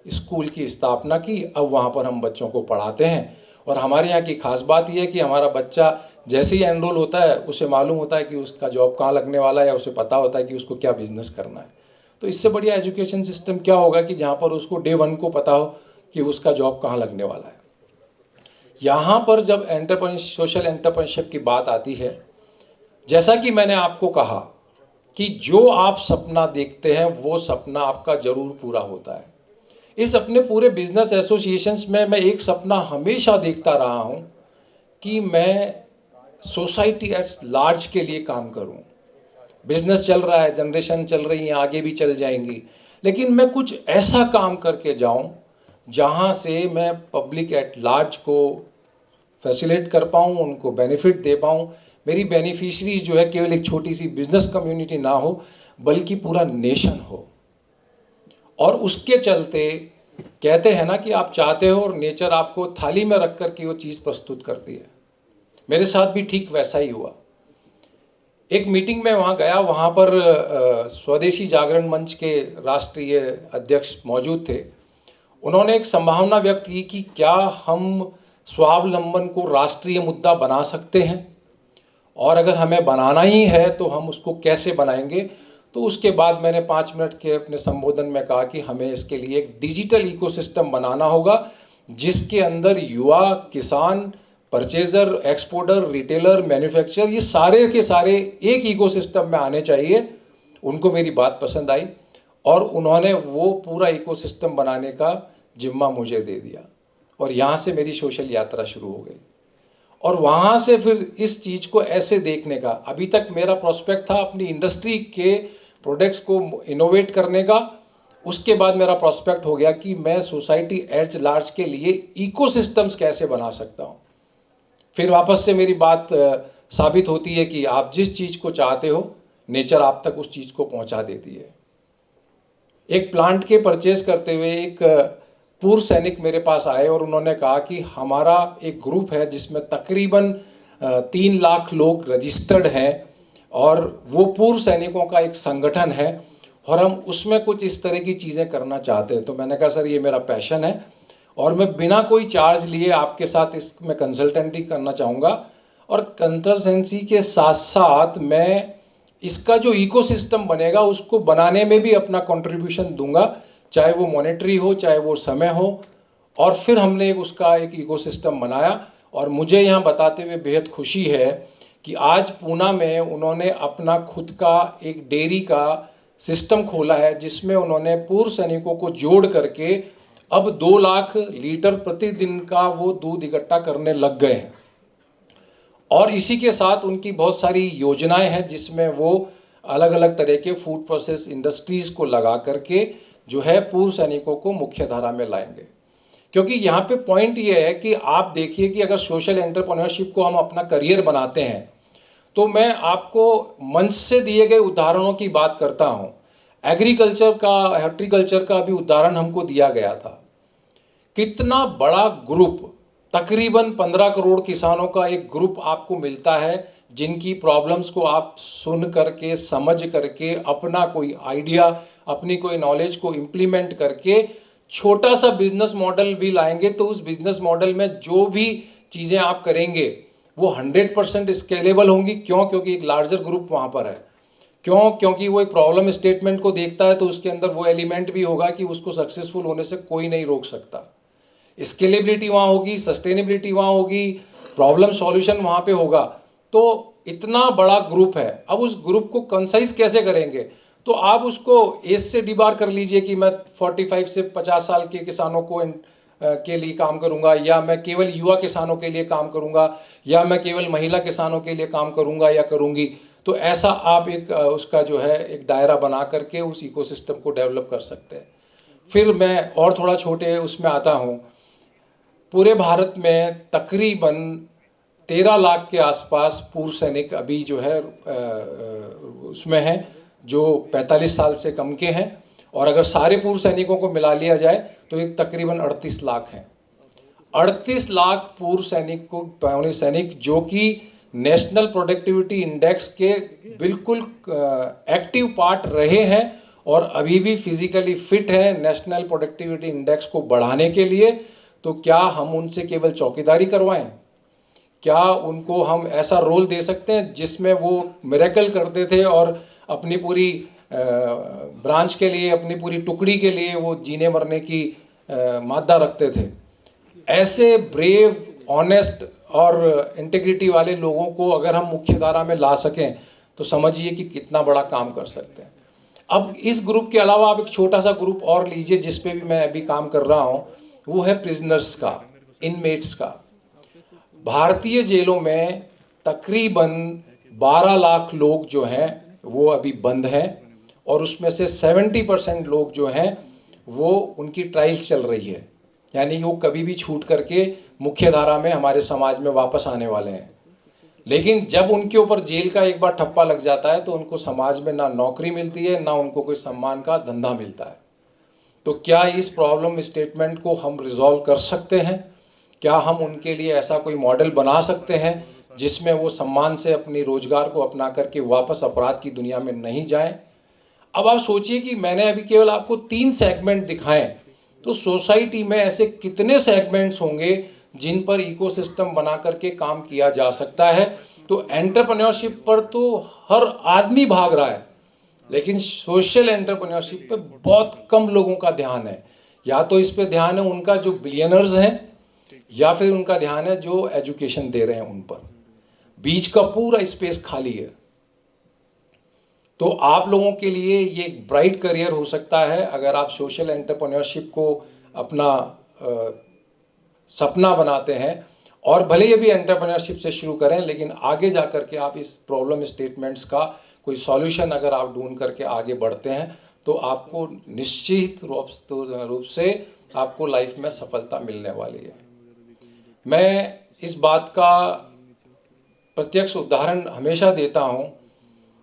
[SPEAKER 3] school की स्थापना की। अब वहाँ पर हम बच्चों को पढ़ाते हैं और हमारे यहाँ की खास बात यह है कि हमारा बच्चा जैसे ही एनरोल होता है उसे मालूम होता है कि उसका जॉब कहाँ लगने वाला है या उसे पता होता है कि उसको क्या बिजनेस करना है। तो इससे बढ़िया एजुकेशन सिस्टम क्या होगा कि जहाँ पर उसको डे 1 को पता हो कि उसका जॉब कहाँ लगने वाला है। यहाँ पर जब सोशल एंटरप्रेन्योरशिप की बात आती है, जैसा कि मैंने आपको कहा कि जो आप सपना देखते हैं वो सपना आपका ज़रूर पूरा होता है। इस अपने पूरे बिजनेस एसोसिएशंस में मैं एक सपना हमेशा देखता रहा हूँ कि मैं सोसाइटी एट लार्ज के लिए काम करूँ। बिजनेस चल रहा है, जनरेशन चल रही है, आगे भी चल जाएंगी, लेकिन मैं कुछ ऐसा काम करके जाऊँ जहाँ से मैं पब्लिक एट लार्ज को फैसिलिटेट कर पाऊँ, उनको बेनिफिट दे पाऊँ। मेरी बेनिफिशरीज जो है केवल एक छोटी सी बिजनेस कम्युनिटी ना हो बल्कि पूरा नेशन हो। और उसके चलते कहते हैं ना कि आप चाहते हो और नेचर आपको थाली में रख कर के वो चीज़ प्रस्तुत करती है। मेरे साथ भी ठीक वैसा ही हुआ। एक मीटिंग में वहाँ गया, वहाँ पर स्वदेशी जागरण मंच के राष्ट्रीय अध्यक्ष मौजूद थे। उन्होंने एक संभावना व्यक्त की कि क्या हम स्वावलंबन को राष्ट्रीय मुद्दा बना सकते हैं और अगर हमें बनाना ही है तो हम उसको कैसे बनाएंगे। तो उसके बाद मैंने 5 मिनट के अपने संबोधन में कहा कि हमें इसके लिए एक डिजिटल इकोसिस्टम बनाना होगा जिसके अंदर युवा, किसान, परचेज़र, एक्सपोर्टर, रिटेलर, मैन्युफैक्चरर, ये सारे के सारे एक इकोसिस्टम में आने चाहिए। उनको मेरी बात पसंद आई और उन्होंने वो पूरा इकोसिस्टम बनाने का जिम्मा मुझे दे दिया और यहाँ से मेरी सोशल यात्रा शुरू हो गई। और वहाँ से फिर इस चीज़ को ऐसे देखने का, अभी तक मेरा प्रोस्पेक्ट था अपनी इंडस्ट्री के प्रोडक्ट्स को इनोवेट करने का। उसके बाद मेरा प्रोस्पेक्ट हो गया कि मैं सोसाइटी एट लार्ज के लिए इकोसिस्टम्स कैसे बना सकता हूँ। फिर वापस से मेरी बात साबित होती है कि आप जिस चीज़ को चाहते हो नेचर आप तक उस चीज़ को पहुँचा देती है। एक प्लांट के परचेज करते हुए एक पूर्व सैनिक मेरे पास आए और उन्होंने कहा कि हमारा एक ग्रुप है जिसमें तकरीबन 3 लाख लोग रजिस्टर्ड हैं और वो पूर्व सैनिकों का एक संगठन है और हम उसमें कुछ इस तरह की चीज़ें करना चाहते हैं। तो मैंने कहा सर ये मेरा पैशन है और मैं बिना कोई चार्ज लिए आपके साथ इसमें कंसल्टेंटी करना चाहूँगा और कंसल्टेंसी के साथ साथ मैं इसका जो इकोसिस्टम बनेगा उसको बनाने में भी अपना कंट्रीब्यूशन दूंगा, चाहे वो मॉनेटरी हो चाहे वो समय हो। और फिर हमने उसका एक इकोसिस्टम बनाया और मुझे यहाँ बताते हुए बेहद खुशी है कि आज पूना में उन्होंने अपना खुद का एक डेयरी का सिस्टम खोला है जिसमें उन्होंने पूर्व सैनिकों को जोड़ करके अब 2 लाख लीटर प्रतिदिन का वो दूध इकट्ठा करने लग गए हैं। और इसी के साथ उनकी बहुत सारी योजनाएं हैं जिसमें वो अलग अलग तरह के फूड प्रोसेस इंडस्ट्रीज़ को लगा करके जो है पूर्व सैनिकों को मुख्य धारा में लाएंगे। क्योंकि यहाँ पे पॉइंट ये है कि आप देखिए कि अगर सोशल एंटरप्रेन्योरशिप को हम अपना करियर बनाते हैं तो मैं आपको मंच से दिए गए उदाहरणों की बात करता हूँ। एग्रीकल्चर का, हॉर्टिकल्चर का भी उदाहरण हमको दिया गया था कितना बड़ा ग्रुप, तकरीबन 15 करोड़ किसानों का एक ग्रुप आपको मिलता है, जिनकी प्रॉब्लम्स को आप सुन करके, समझ करके, अपना कोई आइडिया, अपनी कोई नॉलेज को इम्प्लीमेंट करके छोटा सा बिजनेस मॉडल भी लाएंगे, तो उस बिजनेस मॉडल में जो भी चीज़ें आप करेंगे वो 100% स्केलेबल होंगी। क्यों? क्योंकि एक लार्जर ग्रुप वहाँ पर है। क्यों? क्योंकि वो एक प्रॉब्लम स्टेटमेंट को देखता है, तो उसके अंदर वो एलिमेंट भी होगा कि उसको सक्सेसफुल होने से कोई नहीं रोक सकता। स्केलेबिलिटी वहाँ होगी, सस्टेनेबिलिटी वहाँ होगी, प्रॉब्लम सॉल्यूशन वहाँ पे होगा। तो इतना बड़ा ग्रुप है, अब उस ग्रुप को कंसाइज कैसे करेंगे? तो आप उसको एज से डिबार कर लीजिए कि मैं 45 से 50 साल के किसानों को के लिए काम करूंगा, या मैं केवल युवा किसानों के लिए काम करूंगा, या मैं केवल महिला किसानों के लिए काम करूंगा या करूंगी। तो ऐसा आप एक उसका जो है एक दायरा बना करके उस इकोसिस्टम को डेवलप कर सकते हैं। फिर मैं और थोड़ा छोटे उसमें आता हूँ। पूरे भारत में तकरीबन 13 लाख के आसपास पूर्व सैनिक अभी जो है उसमें हैं, जो 45 साल से कम के हैं, और अगर सारे पूर्व सैनिकों को मिला लिया जाए तो ये तकरीबन 38 लाख हैं। 38 लाख पूर्व सैनिक जो कि नेशनल प्रोडक्टिविटी इंडेक्स के बिल्कुल एक्टिव पार्ट रहे हैं और अभी भी फिजिकली फिट हैं नेशनल प्रोडक्टिविटी इंडेक्स को बढ़ाने के लिए। तो क्या हम उनसे केवल चौकीदारी करवाएं? क्या उनको हम ऐसा रोल दे सकते हैं जिसमें वो मिरेकल करते थे और अपनी पूरी ब्रांच के लिए, अपनी पूरी टुकड़ी के लिए वो जीने मरने की मादा रखते थे? ऐसे ब्रेव, ऑनेस्ट और इंटीग्रिटी वाले लोगों को अगर हम मुख्य धारा में ला सकें तो समझिए कि कितना बड़ा काम कर सकते हैं। अब इस ग्रुप के अलावा आप एक छोटा सा ग्रुप और लीजिए जिस पे भी मैं अभी काम कर रहा हूँ, वो है प्रिजनर्स का, इनमेट्स का। भारतीय जेलों में तकरीबन 12 लाख लोग जो हैं वो अभी बंद हैं, और उसमें से 70% लोग जो हैं वो उनकी ट्रायल्स चल रही है, यानी वो कभी भी छूट करके मुख्य धारा में हमारे समाज में वापस आने वाले हैं। लेकिन जब उनके ऊपर जेल का एक बार ठप्पा लग जाता है तो उनको समाज में ना नौकरी मिलती है, ना उनको कोई सम्मान का धंधा मिलता है। तो क्या इस प्रॉब्लम स्टेटमेंट को हम रिजॉल्व कर सकते हैं? क्या हम उनके लिए ऐसा कोई मॉडल बना सकते हैं जिसमें वो सम्मान से अपनी रोजगार को अपना करके वापस अपराध की दुनिया में नहीं जाएं? अब आप सोचिए कि मैंने अभी केवल आपको 3 सेगमेंट दिखाएं, तो सोसाइटी में ऐसे कितने सेगमेंट्स होंगे जिन पर इकोसिस्टम बना करके काम किया जा सकता है। तो एंटरप्रेन्योरशिप पर तो हर आदमी भाग रहा है, लेकिन सोशल एंटरप्रेन्योरशिप पे बहुत कम लोगों का ध्यान है। या तो इस पे ध्यान है उनका जो बिलियनर्स हैं, या फिर उनका ध्यान है जो एजुकेशन दे रहे हैं उन पर। बीच का पूरा स्पेस खाली है। तो आप लोगों के लिए ये एक ब्राइट करियर हो सकता है अगर आप सोशल एंटरप्रेन्योरशिप को अपना सपना बनाते हैं, और भले ही अभी एंटरप्रेन्योरशिप से शुरू करें, लेकिन आगे जा करके आप इस प्रॉब्लम स्टेटमेंट्स का कोई सॉल्यूशन अगर आप ढूंढ करके आगे बढ़ते हैं तो आपको निश्चित रूप से आपको लाइफ में सफलता मिलने वाली है। मैं इस बात का प्रत्यक्ष उदाहरण हमेशा देता हूँ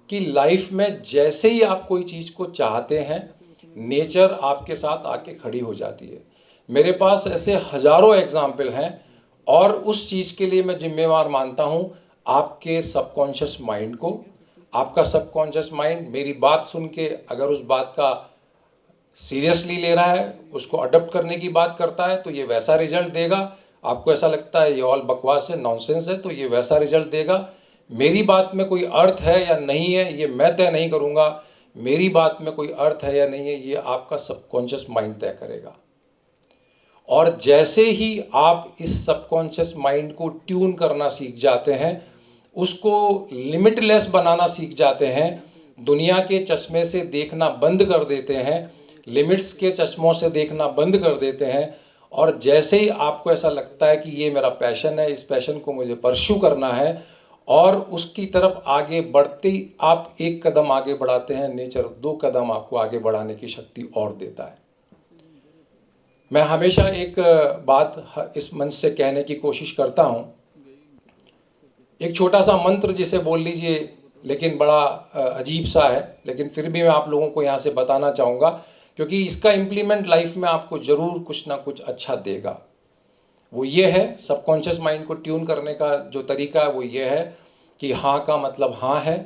[SPEAKER 3] कि लाइफ में जैसे ही आप कोई चीज़ को चाहते हैं, नेचर आपके साथ आके खड़ी हो जाती है। मेरे पास ऐसे हजारों एग्जाम्पल हैं, और उस चीज़ के लिए मैं जिम्मेवार मानता हूँ आपके सबकॉन्शियस माइंड को। आपका सबकॉन्शियस माइंड मेरी बात सुन के अगर उस बात का सीरियसली ले रहा है, उसको अडॉप्ट करने की बात करता है, तो ये वैसा रिजल्ट देगा। आपको ऐसा लगता है ये ऑल बकवास है, नॉनसेंस है, तो ये वैसा रिजल्ट देगा। मेरी बात में कोई अर्थ है या नहीं है ये मैं तय नहीं करूँगा, मेरी बात में कोई अर्थ है या नहीं है ये आपका सबकॉन्शियस माइंड तय करेगा। और जैसे ही आप इस सबकॉन्शियस माइंड को ट्यून करना सीख जाते हैं, उसको लिमिटलेस बनाना सीख जाते हैं, दुनिया के चश्मे से देखना बंद कर देते हैं, लिमिट्स के चश्मों से देखना बंद कर देते हैं, और जैसे ही आपको ऐसा लगता है कि ये मेरा पैशन है, इस पैशन को मुझे परस्यू करना है, और उसकी तरफ आगे बढ़ते ही आप एक कदम आगे बढ़ाते हैं, नेचर 2 कदम आपको आगे बढ़ाने की शक्ति और देता है। मैं हमेशा एक बात इस मंच से कहने की कोशिश करता हूँ, एक छोटा सा मंत्र जिसे बोल लीजिए, लेकिन बड़ा अजीब सा है, लेकिन फिर भी मैं आप लोगों को यहाँ से बताना चाहूँगा क्योंकि इसका इम्प्लीमेंट लाइफ में आपको ज़रूर कुछ ना कुछ अच्छा देगा। वो ये है, सबकॉन्शियस माइंड को ट्यून करने का जो तरीका है वो ये है कि हाँ का मतलब हाँ है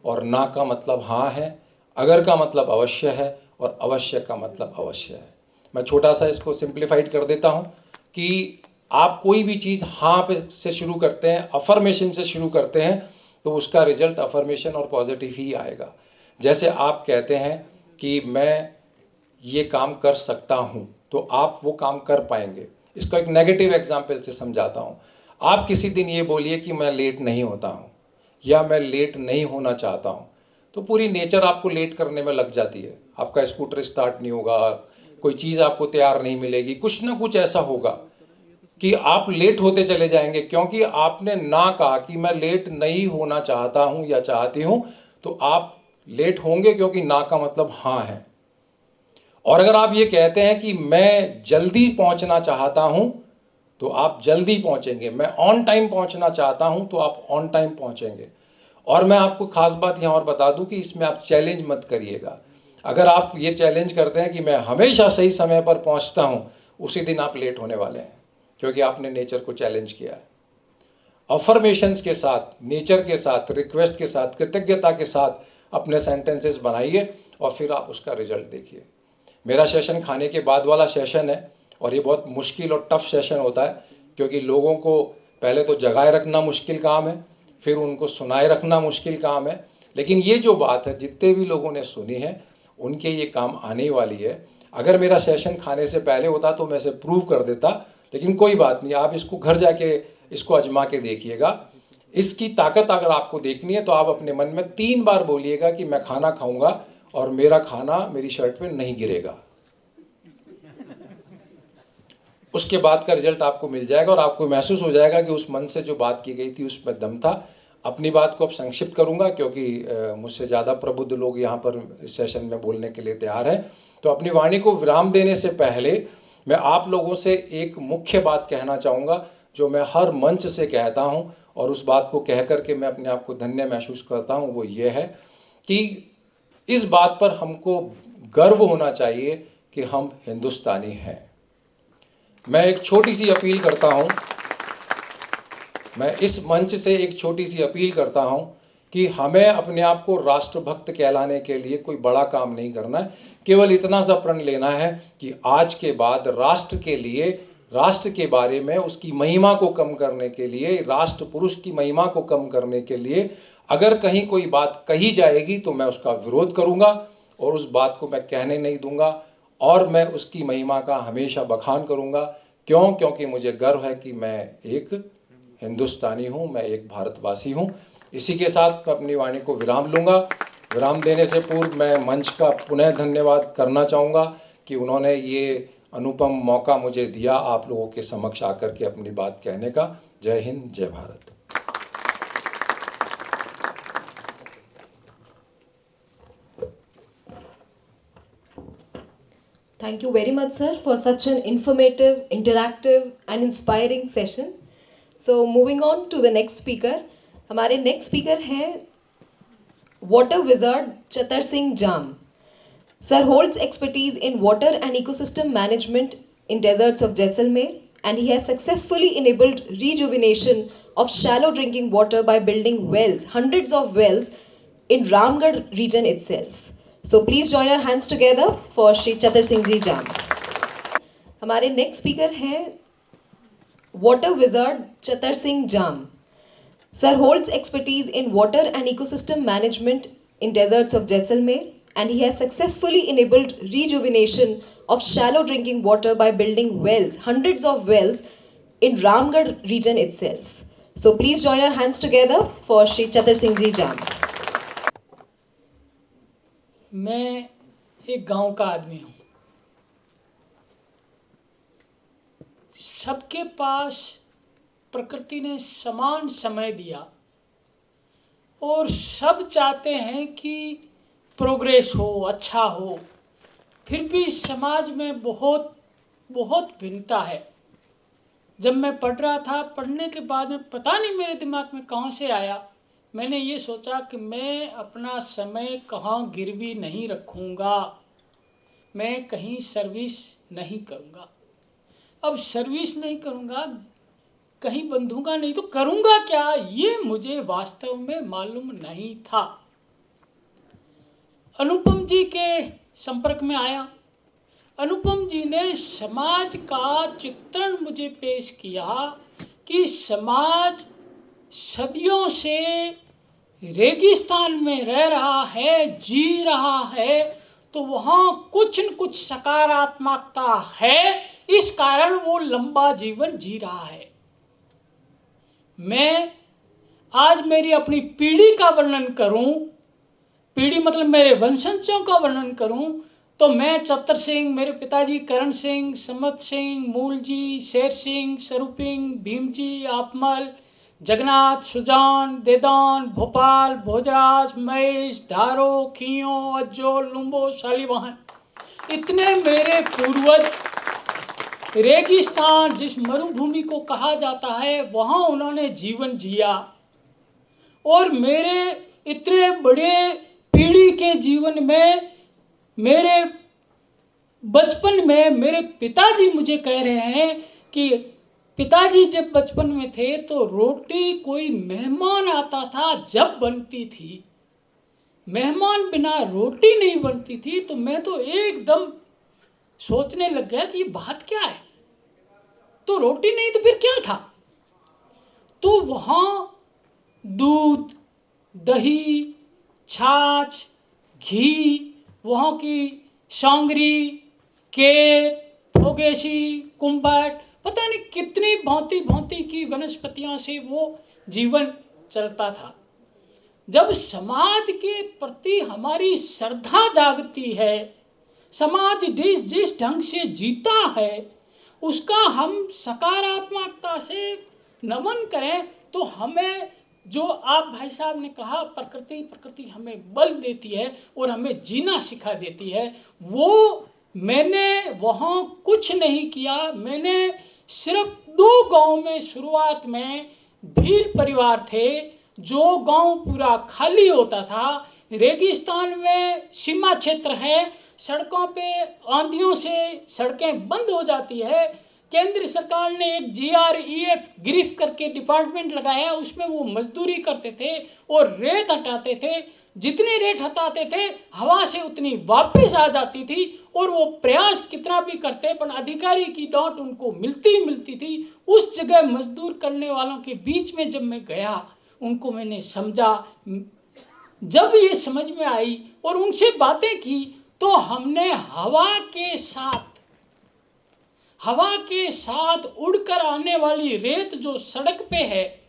[SPEAKER 3] और ना का मतलब हाँ है, अगर का मतलब अवश्य है और अवश्य का मतलब अवश्य है। मैं छोटा सा इसको सिंप्लीफाइड कर देता हूँ कि आप कोई भी चीज़ हाँ पे से शुरू करते हैं, अफर्मेशन से शुरू करते हैं, तो उसका रिजल्ट अफर्मेशन और पॉजिटिव ही आएगा। जैसे आप कहते हैं कि मैं ये काम कर सकता हूँ, तो आप वो काम कर पाएंगे। इसका एक नेगेटिव एग्जाम्पल से समझाता हूँ। आप किसी दिन ये बोलिए कि मैं लेट नहीं होता हूँ या मैं लेट नहीं होना चाहता हूँ, तो पूरी नेचर आपको लेट करने में लग जाती है। आपका स्कूटर स्टार्ट नहीं होगा, कोई चीज़ आपको तैयार नहीं मिलेगी, कुछ ना कुछ ऐसा होगा कि आप लेट होते चले जाएंगे, क्योंकि आपने ना कहा कि मैं लेट नहीं होना चाहता हूँ या चाहती हूँ, तो आप लेट होंगे, क्योंकि ना का मतलब हाँ है। और अगर आप ये कहते हैं कि मैं जल्दी पहुंचना चाहता हूं, तो आप जल्दी पहुंचेंगे। मैं ऑन टाइम पहुंचना चाहता हूं, तो आप ऑन टाइम पहुंचेंगे। और मैं आपको खास बात यहाँ और बता दूं कि इसमें आप चैलेंज मत करिएगा। अगर आप ये चैलेंज करते हैं कि मैं हमेशा सही समय पर पहुंचता हूं, उसी दिन आप लेट होने वाले हैं, क्योंकि आपने नेचर को चैलेंज किया है। अफर्मेशंस के साथ, नेचर के साथ, रिक्वेस्ट के साथ, कृतज्ञता के साथ अपने सेंटेंसेस बनाइए और फिर आप उसका रिजल्ट देखिए। मेरा सेशन खाने के बाद वाला सेशन है और ये बहुत मुश्किल और टफ सेशन होता है, क्योंकि लोगों को पहले तो जगाए रखना मुश्किल काम है, फिर उनको सुनाए रखना मुश्किल काम है। लेकिन ये जो बात है, जितने भी लोगों ने सुनी है उनके ये काम आने वाली है। अगर मेरा सेशन खाने से पहले होता तो मैं इसे प्रूव कर देता, लेकिन कोई बात नहीं, आप इसको घर जाके इसको आजमा के देखिएगा। इसकी ताकत अगर आपको देखनी है तो आप अपने मन में 3 बार बोलिएगा कि मैं खाना खाऊंगा और मेरा खाना मेरी शर्ट पे नहीं गिरेगा। उसके बाद का रिजल्ट आपको मिल जाएगा और आपको महसूस हो जाएगा कि उस मन से जो बात की गई थी उसमें दम था। अपनी बात को अब संक्षिप्त करूंगा, क्योंकि मुझसे ज़्यादा प्रबुद्ध लोग यहाँ पर इस सेशन में बोलने के लिए तैयार हैं। तो अपनी वाणी को विराम देने से पहले मैं आप लोगों से एक मुख्य बात कहना चाहूँगा, जो मैं हर मंच से कहता हूँ, और उस बात को कह कर के मैं अपने आप को धन्य महसूस करता हूँ। वो ये है कि इस बात पर हमको गर्व होना चाहिए कि हम हिंदुस्तानी हैं। मैं एक छोटी सी अपील करता हूं, मैं इस मंच से एक छोटी सी अपील करता हूं कि हमें अपने आप को राष्ट्रभक्त कहलाने के लिए कोई बड़ा काम नहीं करना है। केवल इतना सा प्रण लेना है कि आज के बाद राष्ट्र के लिए, राष्ट्र के बारे में उसकी महिमा को कम करने के लिए, राष्ट्र पुरुष की महिमा को कम करने के लिए अगर कहीं कोई बात कही जाएगी तो मैं उसका विरोध करूंगा और उस बात को मैं कहने नहीं दूंगा, और मैं उसकी महिमा का हमेशा बखान करूंगा। क्यों? क्योंकि मुझे गर्व है कि मैं एक हिंदुस्तानी हूं, मैं एक भारतवासी हूं। इसी के साथ मैं अपनी वाणी को विराम लूँगा। विराम देने से पूर्व मैं मंच का पुनः धन्यवाद करना चाहूँगा कि उन्होंने ये अनुपम मौका मुझे दिया आप लोगों के समक्ष आकर के अपनी बात कहने का। जय हिंद, जय Bharat.
[SPEAKER 1] Thank you very much, sir, for such an informative, interactive and inspiring session. So moving on to the next speaker. हमारे next speaker हैं water wizard Chatar Singh jam. Sir holds expertise in water and ecosystem management in deserts of Jaisalmer, and he has successfully enabled rejuvenation of shallow drinking water by building wells, hundreds of wells in Ramgarh region itself. So please join our hands together for Shri Chatar Singh Ji Jam. हमारे next speaker हैं water wizard Chatar Singh jam. Sir holds expertise in water and ecosystem management in deserts of Jaisalmer, and he has successfully enabled rejuvenation of shallow drinking water by building wells, hundreds of wells in Ramgarh region itself. So please join our hands together for Shri Chatar Singh Ji Jam.
[SPEAKER 6] मैं एक गांव का आदमी हूँ। सबके पास प्रकृति ने समान समय दिया और सब चाहते हैं कि प्रोग्रेस हो, अच्छा हो। फिर भी समाज में बहुत बहुत भिन्नता है। जब मैं पढ़ रहा था, पढ़ने के बाद में पता नहीं मेरे दिमाग में कहाँ से आया, मैंने ये सोचा कि मैं अपना समय कहाँ गिरवी नहीं रखूँगा। मैं कहीं सर्विस नहीं करूँगा। अब सर्विस नहीं करूँगा, कहीं बंधूंगा नहीं, तो करूँगा क्या, ये मुझे वास्तव में मालूम नहीं था। अनुपम जी के संपर्क में आया। अनुपम जी ने समाज का चित्रण मुझे पेश किया कि समाज सदियों से रेगिस्तान में रह रहा है, जी रहा है, तो वहाँ कुछ न कुछ सकारात्मकता है, इस कारण वो लंबा जीवन जी रहा है। मैं आज मेरी अपनी पीढ़ी का वर्णन करूं, पीढ़ी मतलब मेरे वंशजों का वर्णन करूं, तो मैं चतर सिंह, मेरे पिताजी करण सिंह, समत सिंह, मूल जी, शेर सिंह, स्वरूपिंग, भीम जी, आपमल, जगन्नाथ, सुजान, देदान, भोपाल, भोजराज, महेश, धारो, खियो, अज्जो, लुम्बो, शालीवाहन, इतने मेरे पूर्वज रेगिस्तान जिस मरुभूमि को कहा जाता है वहाँ उन्होंने जीवन जिया। और मेरे इतने बड़े पीढ़ी के जीवन में, मेरे बचपन में मेरे पिताजी मुझे कह रहे हैं कि पिताजी जब बचपन में थे तो रोटी कोई मेहमान आता था जब बनती थी, मेहमान बिना रोटी नहीं बनती थी। तो मैं तो एकदम सोचने लग गया कि ये बात क्या है, तो रोटी नहीं तो फिर क्या था। तो वहाँ दूध, दही, छाछ, घी, वहाँ की सांगरी, केर, फोगेसी, कुंभट, पता नहीं कितनी भांति भांति की वनस्पतियों से वो जीवन चलता था। जब समाज के प्रति हमारी श्रद्धा जागती है, समाज जिस ढंग से जीता है उसका हम सकारात्मकता से नमन करें, तो हमें जो आप भाई साहब ने कहा प्रकृति हमें बल देती है और हमें जीना सिखा देती है। वो मैंने वहाँ कुछ नहीं किया। मैंने सिर्फ 2 गांव में शुरुआत में भील परिवार थे, जो गांव पूरा खाली होता था। रेगिस्तान में सीमा क्षेत्र है, सड़कों पे आंधियों से सड़कें बंद हो जाती है। केंद्र सरकार ने एक GREF गिरिफ करके डिपार्टमेंट लगाया, उसमें वो मजदूरी करते थे और रेत हटाते थे। जितनी रेत हटाते थे हवा से उतनी वापस आ जाती थी, और वो प्रयास कितना भी करते पर अधिकारी की डांट उनको मिलती थी। उस जगह मजदूर करने वालों के बीच में जब मैं गया, उनको मैंने समझा। जब ये समझ में आई और उनसे बातें की, तो हमने हवा के साथ उड़कर आने वाली रेत जो सड़क पे है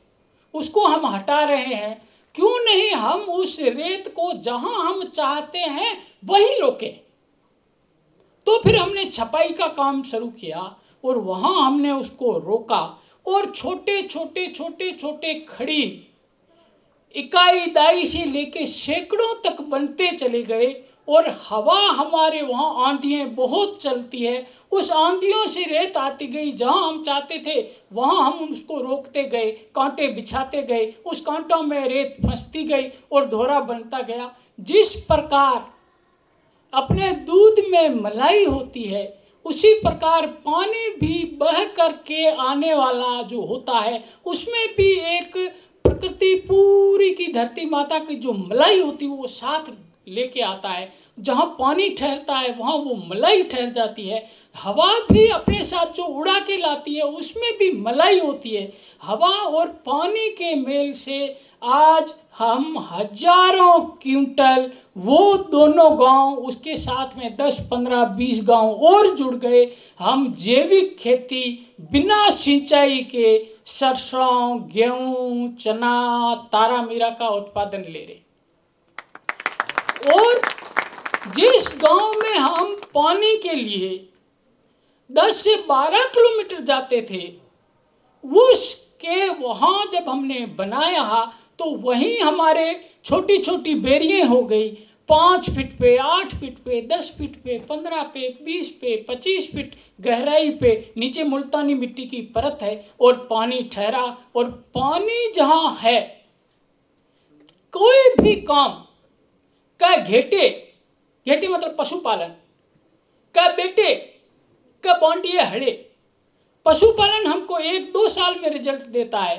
[SPEAKER 6] उसको हम हटा रहे हैं। क्यों नहीं हम उस रेत को जहां हम चाहते हैं वहीं रोकें। तो फिर हमने छपाई का काम शुरू किया और वहां हमने उसको रोका, और छोटे छोटे खड़ी इकाई दाई से लेके सैकड़ों तक बनते चले गए। और हवा हमारे वहाँ आंधियाँ बहुत चलती है, उस आंधियों से रेत आती गई, जहाँ हम चाहते थे वहाँ हम उसको रोकते गए, कांटे बिछाते गए, उस कांटों में रेत फंसती गई और दोहरा बनता गया। जिस प्रकार अपने दूध में मलाई होती है, उसी प्रकार पानी भी बह करके आने वाला जो होता है उसमें भी एक प्रकृति पूरी की धरती माता की जो मलाई होती है वो साथ लेके आता है। जहाँ पानी ठहरता है वहाँ वो मलाई ठहर जाती है। हवा भी अपने साथ जो उड़ा के लाती है उसमें भी मलाई होती है। हवा और पानी के मेल से आज हम हजारों क्विंटल, वो दोनों गांव, उसके साथ में 10, 15, 20 गांव और जुड़ गए। हम जैविक खेती बिना सिंचाई के सरसों, गेहूँ, चना, तारामीरा का उत्पादन ले रहे। और जिस गांव में हम पानी के लिए 10 से 12 किलोमीटर जाते थे, उसके वहाँ जब हमने बनाया तो वहीं हमारे छोटी छोटी बेरियाँ हो गई। 5 फीट पे, 8 फीट पे, 10 फीट पे, 15 पे, 20 पे, 25 फीट गहराई पे नीचे मुल्तानी मिट्टी की परत है और पानी ठहरा। और पानी जहाँ है, कोई भी काम का घेटे मतलब पशुपालन, का बेटे का बॉन्डिये हड़े। पशुपालन हमको 1-2 साल में रिजल्ट देता है,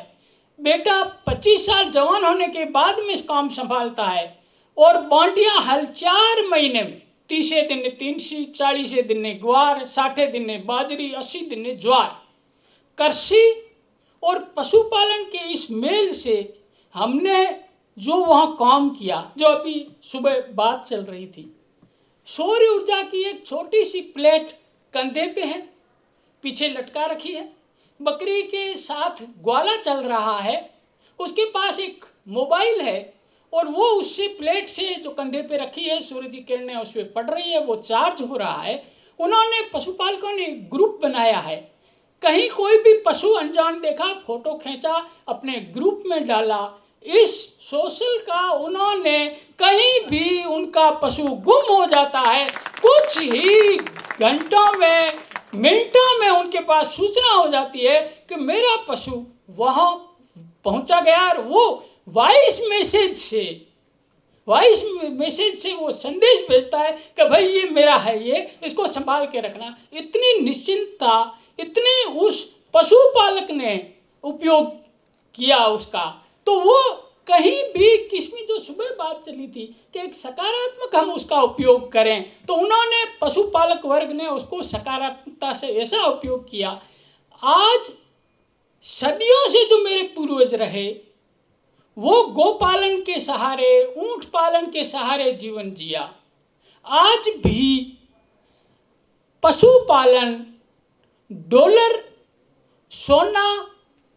[SPEAKER 6] बेटा 25 साल जवान होने के बाद में काम संभालता है। और बांटिया हल 4 महीने में, 30 दिन ने तीनसी, 40 दिन ने ग्वार, 60 दिन ने बाजरी, 80 दिन ने ज्वार। कृषि और पशुपालन के इस मेल से हमने जो वहाँ काम किया, जो अभी सुबह बात चल रही थी, सौर ऊर्जा की एक छोटी सी प्लेट कंधे पे है, पीछे लटका रखी है, बकरी के साथ ग्वाला चल रहा है, उसके पास एक मोबाइल है और वो उससे प्लेट से जो कंधे पे रखी है, सूरज की किरणें उस पर पड़ रही है, वो चार्ज हो रहा है। उन्होंने पशुपालकों ने ग्रुप बनाया है, कहीं कोई भी पशु अनजान देखा, फोटो खींचा, अपने ग्रुप में डाला। इस सोशल का उन्होंने कहीं भी उनका पशु गुम हो जाता है, कुछ ही घंटों में, मिनटों में उनके पास सूचना हो जाती है कि मेरा पशु वहाँ पहुँचा गया। और वो वॉइस मैसेज से वो संदेश भेजता है कि भाई ये मेरा है, ये इसको संभाल के रखना। इतनी निश्चिंतता, इतनी उस पशुपालक ने उपयोग किया उसका, तो वो कहीं भी किसमें जो सुबह बात चली थी कि एक सकारात्मक हम उसका उपयोग करें, तो उन्होंने पशुपालक वर्ग ने उसको सकारात्मकता से ऐसा उपयोग किया। आज सदियों से जो मेरे पूर्वज रहे वो गोपालन के सहारे, ऊंट पालन के सहारे जीवन जिया। आज भी पशुपालन, डॉलर, सोना,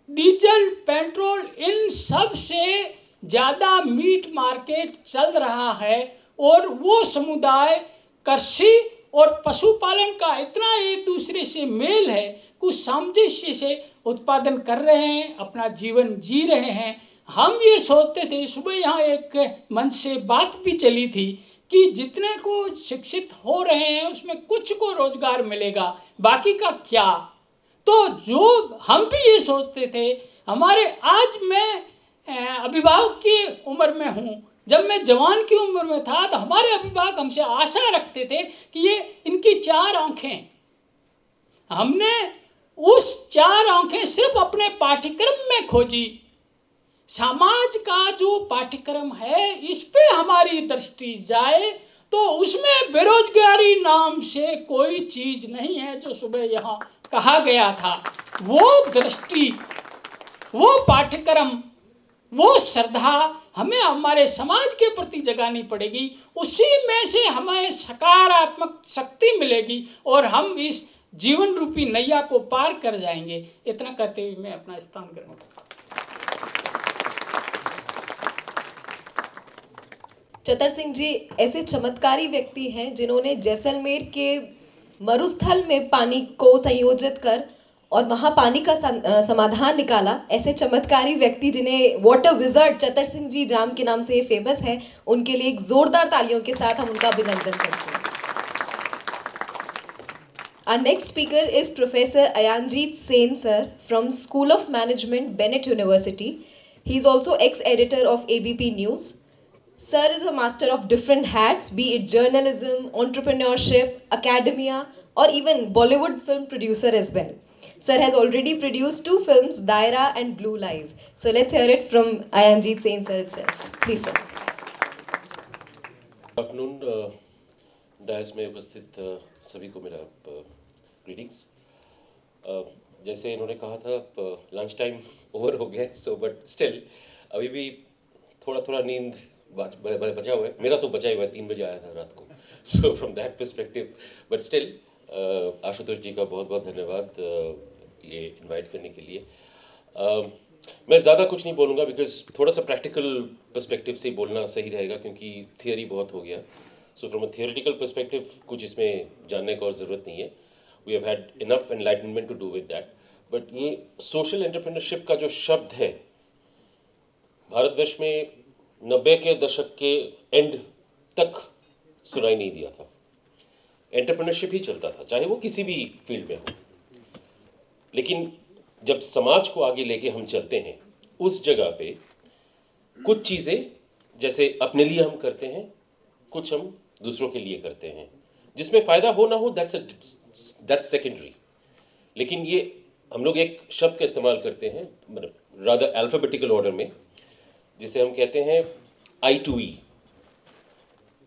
[SPEAKER 6] डीजल, पेट्रोल, इन सब से ज़्यादा मीट मार्केट चल रहा है। और वो समुदाय कृषि और पशुपालन का इतना एक दूसरे से मेल है, कुछ सामंजस्य से उत्पादन कर रहे हैं, अपना जीवन जी रहे हैं। हम ये सोचते थे, सुबह यहाँ एक मन से बात भी चली थी कि जितने को शिक्षित हो रहे हैं उसमें कुछ को रोजगार मिलेगा, बाकी का क्या। तो जो हम भी ये सोचते थे, हमारे आज मैं अभिभावक की उम्र में हूँ, जब मैं जवान की उम्र में था तो हमारे अभिभावक हमसे आशा रखते थे कि ये इनकी 4 आँखें, हमने उस 4 आँखें सिर्फ अपने पाठ्यक्रम में खोजी। समाज का जो पाठ्यक्रम है इस पे हमारी दृष्टि जाए तो उसमें बेरोजगारी नाम से कोई चीज़ नहीं है, जो सुबह यहाँ कहा गया था। वो दृष्टि, वो पाठ्यक्रम, वो श्रद्धा हमें हमारे समाज के प्रति जगानी पड़ेगी। उसी में से हमें सकारात्मक शक्ति मिलेगी और हम इस जीवन रूपी नैया को पार कर जाएंगे। इतना कहते हुए मैं अपना स्थान ग्रहण करता हूँ।
[SPEAKER 1] चतर सिंह जी ऐसे चमत्कारी व्यक्ति हैं जिन्होंने जैसलमेर के मरुस्थल में पानी को संयोजित कर और वहाँ पानी का समाधान निकाला। ऐसे चमत्कारी व्यक्ति जिन्हें वाटर विजर्ड चतर सिंह जी जाम के नाम से ये फेमस है, उनके लिए एक जोरदार तालियों के साथ हम उनका अभिनंदन करते हैं। Our next speaker is Professor Ayanjit Sen sir from School of Management, Bennett University. He is also ex-editor of ABP News. Sir is a master of different hats, be it journalism, entrepreneurship, academia, or even Bollywood film producer as well. Sir has already produced 2 films, Daira and Blue Lies. So let's hear it from Ayanjit Sen sir itself. Please sir.
[SPEAKER 8] Good afternoon, dais में उपस्थित सभी को मेरा greetings. जैसे इन्होंने कहा था lunch time over हो गया, सो बट स्टिल अभी भी थोड़ा नींद बचा हुआ है। मेरा तो बचा हुआ है, 3 बजे आया था रात को, so from that perspective but still Ashutosh ji का बहुत बहुत धन्यवाद ये इनवाइट करने के लिए। मैं ज़्यादा कुछ नहीं बोलूँगा बिकॉज थोड़ा सा प्रैक्टिकल पर्सपेक्टिव से ही बोलना सही रहेगा, क्योंकि थियोरी बहुत हो गया। So from a theoretical perspective कुछ इसमें जानने का और ज़रूरत नहीं है। We have had enough enlightenment to do with that. But ये सोशल एंटरप्रेन्योरशिप का जो शब्द है, भारतवर्ष में 90 के दशक के एंड तक सुनाई नहीं दिया था। एंटरप्रेन्योरशिप ही चलता था, चाहे वो किसी भी फील्ड में हो। लेकिन जब समाज को आगे लेके हम चलते हैं, उस जगह पे कुछ चीज़ें जैसे अपने लिए हम करते हैं, कुछ हम दूसरों के लिए करते हैं। जिसमें फ़ायदा हो ना हो दैट्स सेकेंडरी। लेकिन ये हम लोग एक शब्द का इस्तेमाल करते हैं मतलब रादर अल्फ़ाबेटिकल ऑर्डर में, जिसे हम कहते हैं I2E।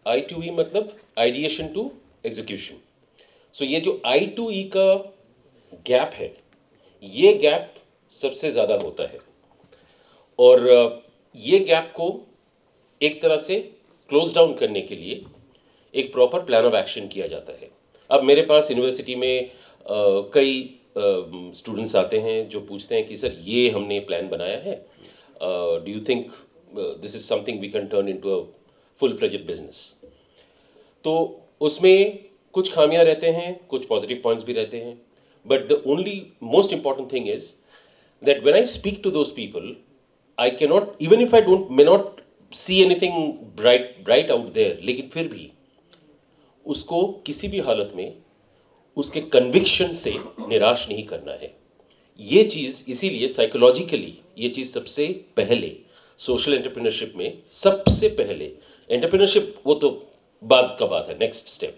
[SPEAKER 8] I2E मतलब आइडिएशन टू एग्जीक्यूशन। सो ये जो I2E का गैप है, ये गैप सबसे ज़्यादा होता है और ये गैप को एक तरह से क्लोज डाउन करने के लिए एक प्रॉपर प्लान ऑफ एक्शन किया जाता है। अब मेरे पास यूनिवर्सिटी में कई स्टूडेंट्स आते हैं जो पूछते हैं कि सर ये हमने प्लान बनाया है, do you think this is something we can turn into a full fledged business. तो उसमें कुछ खामियां रहते हैं, कुछ पॉजिटिव पॉइंट्स भी रहते हैं, but the only most important thing is that when I speak to those people I can not, even if I may not see anything bright out there, लेकिन फिर भी उसको किसी भी हालत में उसके कन्विक्शन से निराश नहीं करना है। ये चीज़ इसीलिए साइकोलॉजिकली ये चीज़ सबसे पहले सोशल एंटरप्रेन्योरशिप में सबसे पहले, एंटरप्रेन्योरशिप वो तो बाद का बात है, नेक्स्ट स्टेप,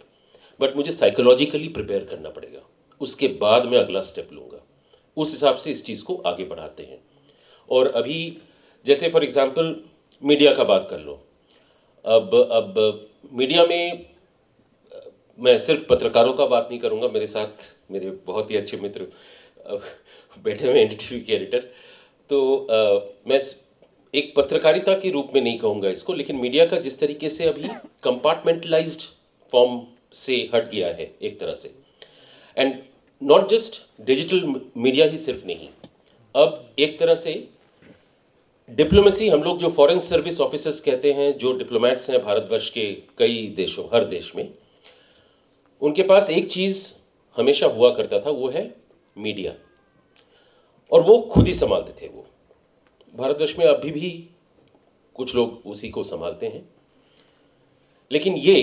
[SPEAKER 8] बट मुझे साइकोलॉजिकली प्रिपेयर करना पड़ेगा, उसके बाद मैं अगला स्टेप लूँगा। उस हिसाब से इस चीज़ को आगे बढ़ाते हैं। और अभी जैसे फॉर एग्ज़ाम्पल मीडिया का बात कर लो। अब मीडिया में मैं सिर्फ पत्रकारों का बात नहीं करूँगा, मेरे साथ मेरे बहुत ही अच्छे मित्र बैठे हुए एनडीटीवी के एडिटर, तो मैं एक पत्रकारिता के रूप में नहीं कहूँगा इसको, लेकिन मीडिया का जिस तरीके से अभी कंपार्टमेंटलाइज्ड फॉर्म से हट गया है एक तरह से, and not just digital media ही सिर्फ नहीं, अब एक तरह से डिप्लोमेसी, हम लोग जो फॉरेन सर्विस ऑफिसर्स कहते हैं, जो डिप्लोमेट्स हैं भारतवर्ष के कई देशों, हर देश में, उनके पास एक चीज़ हमेशा हुआ करता था, वो है मीडिया, और वो खुद ही संभालते थे। वो भारतवर्ष में अभी भी कुछ लोग उसी को संभालते हैं, लेकिन ये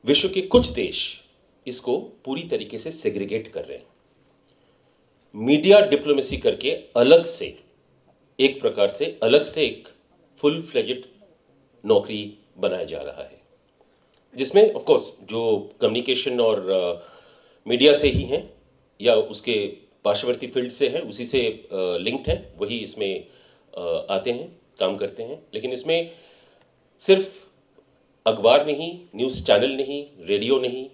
[SPEAKER 8] विश्व के कुछ देश इसको पूरी तरीके से सेग्रीगेट कर रहे हैं। मीडिया डिप्लोमेसी करके अलग से, एक प्रकार से अलग से एक फुल फ्लेजेड नौकरी बनाया जा रहा है, जिसमें ऑफ कोर्स जो कम्युनिकेशन और मीडिया से ही हैं या उसके पार्श्ववर्ती फील्ड से हैं, उसी से लिंक्ड हैं, वही इसमें आते हैं, काम करते हैं। लेकिन इसमें सिर्फ अखबार नहीं, न्यूज़ चैनल नहीं, रेडियो नहीं,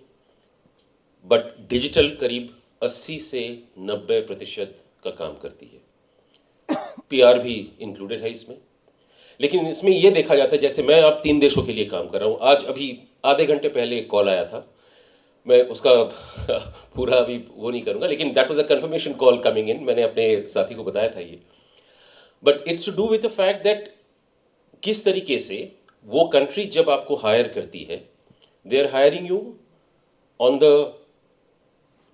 [SPEAKER 8] बट डिजिटल करीब 80 से 90% का काम करती है। पीआर भी इंक्लूडेड है इसमें। लेकिन इसमें यह देखा जाता है, जैसे मैं अब 3 देशों के लिए काम कर रहा हूँ। आज अभी आधे घंटे पहले एक कॉल आया था, मैं उसका पूरा अभी वो नहीं करूँगा, लेकिन that was a confirmation call coming in, मैंने अपने साथी को बताया था ये। But it's to do with the fact that किस तरीके से वो कंट्री जब आपको हायर करती है, they are hiring you on the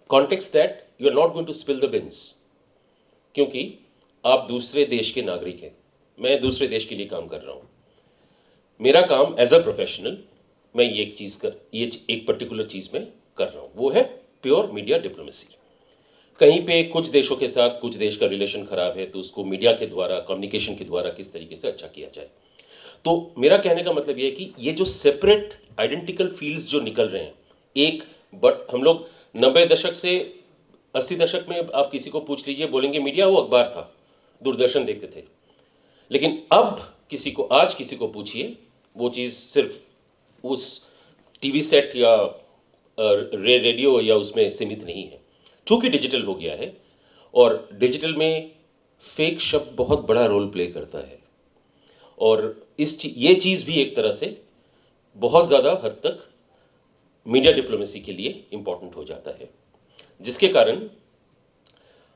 [SPEAKER 8] context that you are not going to spill the beans, क्योंकि आप दूसरे देश के नागरिक हैं। मैं दूसरे देश के लिए काम कर रहा हूँ, मेरा काम एज अ प्रोफेशनल मैं ये एक पर्टिकुलर चीज़ में कर रहा हूँ, वो है प्योर मीडिया डिप्लोमेसी। कहीं पे कुछ देशों के साथ कुछ देश का रिलेशन ख़राब है, तो उसको मीडिया के द्वारा, कम्युनिकेशन के द्वारा किस तरीके से अच्छा किया जाए। तो मेरा कहने का मतलब ये है कि ये जो सेपरेट आइडेंटिकल फील्ड्स जो निकल रहे हैं, एक बट हम लोग 90 दशक से 80 दशक में आप किसी को पूछ लीजिए, बोलेंगे मीडिया वो अखबार था, दूरदर्शन देखते थे। लेकिन अब आज किसी को पूछिए, वो चीज़ सिर्फ उस टीवी सेट या रेडियो या उसमें सीमित नहीं है, चूँकि डिजिटल हो गया है। और डिजिटल में फेक शब्द बहुत बड़ा रोल प्ले करता है, और ये चीज़ भी एक तरह से बहुत ज़्यादा हद तक मीडिया डिप्लोमेसी के लिए इम्पॉर्टेंट हो जाता है, जिसके कारण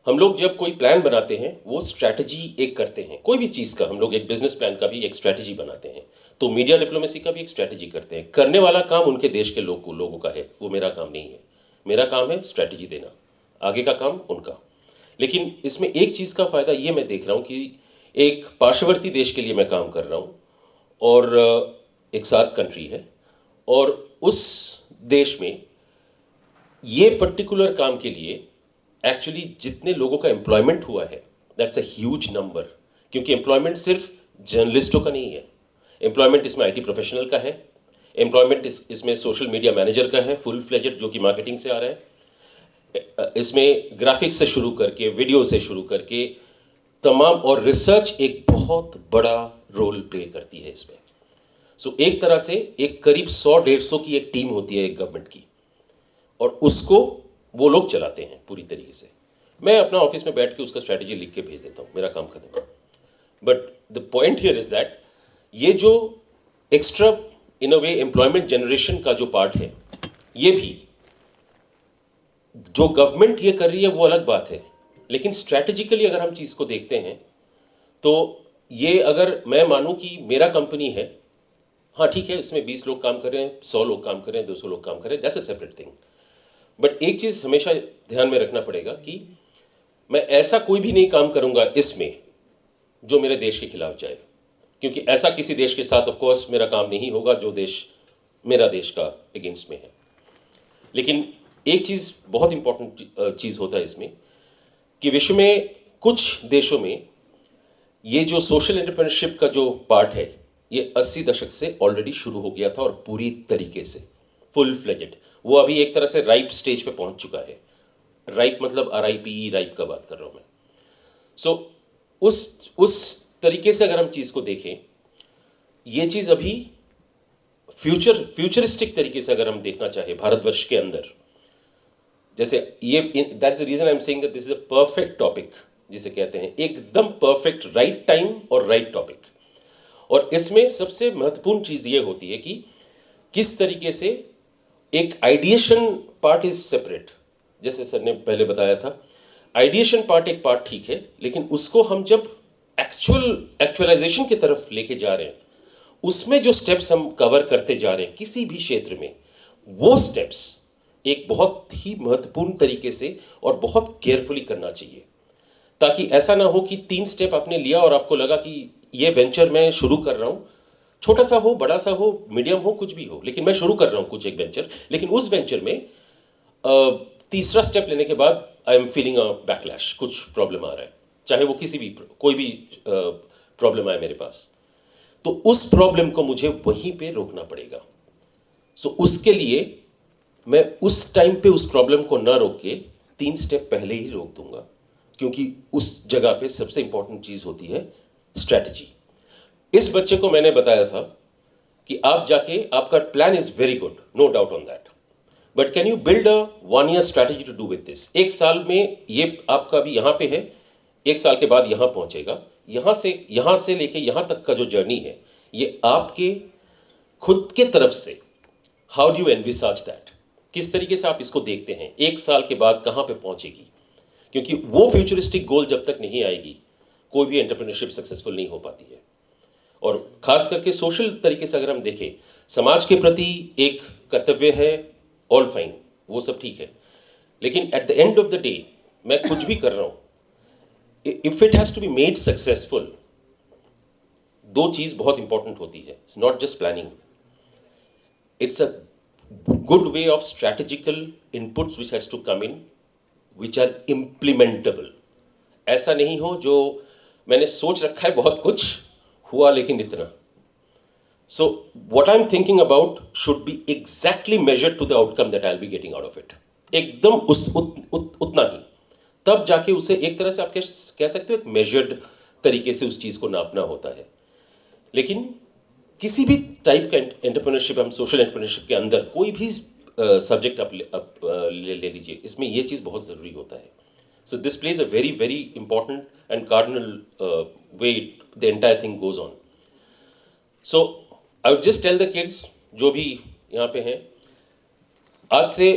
[SPEAKER 8] हम लोग जब कोई प्लान बनाते हैं, वो स्ट्रैटेजी एक करते हैं, कोई भी चीज़ का हम लोग एक बिजनेस प्लान का भी एक स्ट्रैटेजी बनाते हैं, तो मीडिया डिप्लोमेसी का भी एक स्ट्रैटेजी करते हैं। करने वाला काम उनके देश के लोगों का है, वो मेरा काम नहीं है। मेरा काम है स्ट्रैटेजी देना, आगे का काम उनका। लेकिन इसमें एक चीज़ का फ़ायदा ये मैं देख रहा हूँ कि एक पार्श्ववर्ती देश के लिए मैं काम कर रहा हूँ, और एक सार्क कंट्री है, और उस देश में ये पर्टिकुलर काम के लिए एक्चुअली जितने लोगों का एम्प्लॉयमेंट हुआ है, दैट्स अ ह्यूज नंबर। क्योंकि एम्प्लॉयमेंट सिर्फ जर्नलिस्टों का नहीं है, एम्प्लॉयमेंट इसमें आईटी प्रोफेशनल का है, एम्प्लॉयमेंट इसमें सोशल मीडिया मैनेजर का है, फुल फ्लेजेड, जो कि मार्केटिंग से आ रहा है। इसमें ग्राफिक्स से शुरू करके, वीडियो से शुरू करके तमाम, और रिसर्च एक बहुत बड़ा रोल प्ले करती है इसमें। सो एक तरह से एक करीब 100-150 की एक टीम होती है एक गवर्नमेंट की, और उसको वो लोग चलाते हैं पूरी तरीके से। मैं अपना ऑफिस में बैठ के उसका स्ट्रैटेजी लिख के भेज देता हूँ, मेरा काम खत्म। But the point here is that ये जो एक्स्ट्रा इन अ वे एम्प्लॉयमेंट जनरेशन का जो पार्ट है, ये भी जो गवर्नमेंट ये कर रही है वो अलग बात है, लेकिन स्ट्रैटेजिकली अगर हम चीज़ को देखते हैं तो ये, अगर मैं मानूं कि मेरा कंपनी है, हाँ ठीक है, इसमें 20 लोग काम कर रहे हैं, 100 लोग काम कर रहे हैं, 200 लोग काम कर रहे हैं, that's a separate thing. But एक चीज़ हमेशा ध्यान में रखना पड़ेगा कि मैं ऐसा कोई भी नहीं काम करूंगा इसमें जो मेरे देश के खिलाफ जाए, क्योंकि ऐसा किसी देश के साथ ऑफ कोर्स मेरा काम नहीं होगा जो देश मेरा देश का अगेंस्ट में है। लेकिन एक चीज़ बहुत इंपॉर्टेंट चीज़ होता है इसमें कि विश्व में कुछ देशों में ये जो सोशल एंटरप्रेन्योरशिप का जो पार्ट है, ये 80 दशक से ऑलरेडी शुरू हो गया था, और पूरी तरीके से फुल फ्लेजेड। वो अभी एक तरह से राइप स्टेज पे पहुंच चुका है। राइप मतलब RIPE, राइप का बात कर रहा हूँ मैं। सो उस तरीके से अगर हम चीज़ को देखें, ये चीज़ अभी फ्यूचरिस्टिक तरीके से अगर हम देखना चाहें भारतवर्ष के अंदर, जैसे ये, that is the reason I am saying that this is a perfect topic, जिसे कहते हैं एकदम परफेक्ट, राइट टाइम और राइट टॉपिक। और इसमें सबसे महत्वपूर्ण चीज़ ये होती है कि किस तरीके से एक आइडिएशन पार्ट इज सेपरेट। जैसे सर ने पहले बताया था, आइडिएशन पार्ट एक पार्ट ठीक है, लेकिन उसको हम जब एक्चुअलाइजेशन की तरफ लेके जा रहे हैं, उसमें जो स्टेप्स हम कवर करते जा रहे हैं किसी भी क्षेत्र में, वो स्टेप्स एक बहुत ही महत्वपूर्ण तरीके से और बहुत केयरफुली करना चाहिए, ताकि ऐसा ना हो कि 3 स्टेप आपने लिया और आपको लगा कि ये वेंचर मैं शुरू कर रहा हूँ, छोटा सा हो, बड़ा सा हो, मीडियम हो, कुछ भी हो, लेकिन मैं शुरू कर रहा हूँ कुछ एक वेंचर, लेकिन उस वेंचर में तीसरा स्टेप लेने के बाद I am feeling a backlash, कुछ प्रॉब्लम आ रहा है, चाहे वो कोई भी प्रॉब्लम आए मेरे पास, तो उस प्रॉब्लम को मुझे वहीं पे रोकना पड़ेगा। सो उसके लिए मैं उस टाइम पे उस प्रॉब्लम को ना रोक के 3 स्टेप पहले ही रोक दूंगा, क्योंकि उस जगह पे सबसे इंपॉर्टेंट चीज़ होती है स्ट्रैटेजी। इस बच्चे को मैंने बताया था कि आप जाके, आपका plan is very good, no doubt on that, but can you build a 1 year strategy to do with this. 1 साल में ये आपका भी यहाँ पे है, 1 साल के बाद यहाँ पहुँचेगा, यहाँ से लेके यहाँ तक का जो जर्नी है, ये आपके खुद के तरफ से, how do you envisaged that, किस तरीके से आप इसको देखते हैं, 1 साल के बाद कहाँ पे पहुँचेगी, क्योंकि वो फ्यूचरिस्टिक गोल जब तक नहीं आएगी, कोई भी एंटरप्रेन्योरशिप सक्सेसफुल नहीं हो पाती है। और खास करके सोशल तरीके से अगर हम देखें, समाज के प्रति एक कर्तव्य है, ऑल फाइन, वो सब ठीक है, लेकिन at the end of the day मैं कुछ भी कर रहा हूँ, if it has to be made successful, 2 चीज़ बहुत इंपॉर्टेंट होती है। It's not just planning, it's a good way of strategical inputs which has to come in, which are implementable. ऐसा नहीं हो जो मैंने सोच रखा है बहुत कुछ हुआ लेकिन इतना। So what I am thinking about should be exactly measured to the outcome that I will be getting out of it, एकदम उतना ही, तब जाके उसे एक तरह से आप कह सकते हो एक मेजर्ड तरीके से उस चीज़ को नापना होता है। लेकिन किसी भी टाइप का एंटरप्रेन्योरशिप, हम सोशल एंटरप्रेन्योरशिप के अंदर कोई भी सब्जेक्ट आप ले लीजिए, इसमें ये चीज़ बहुत ज़रूरी होता है। So this plays a very, very important and cardinal way the entire thing goes on. So I would just tell the kids जो भी यहाँ पे हैं, आज से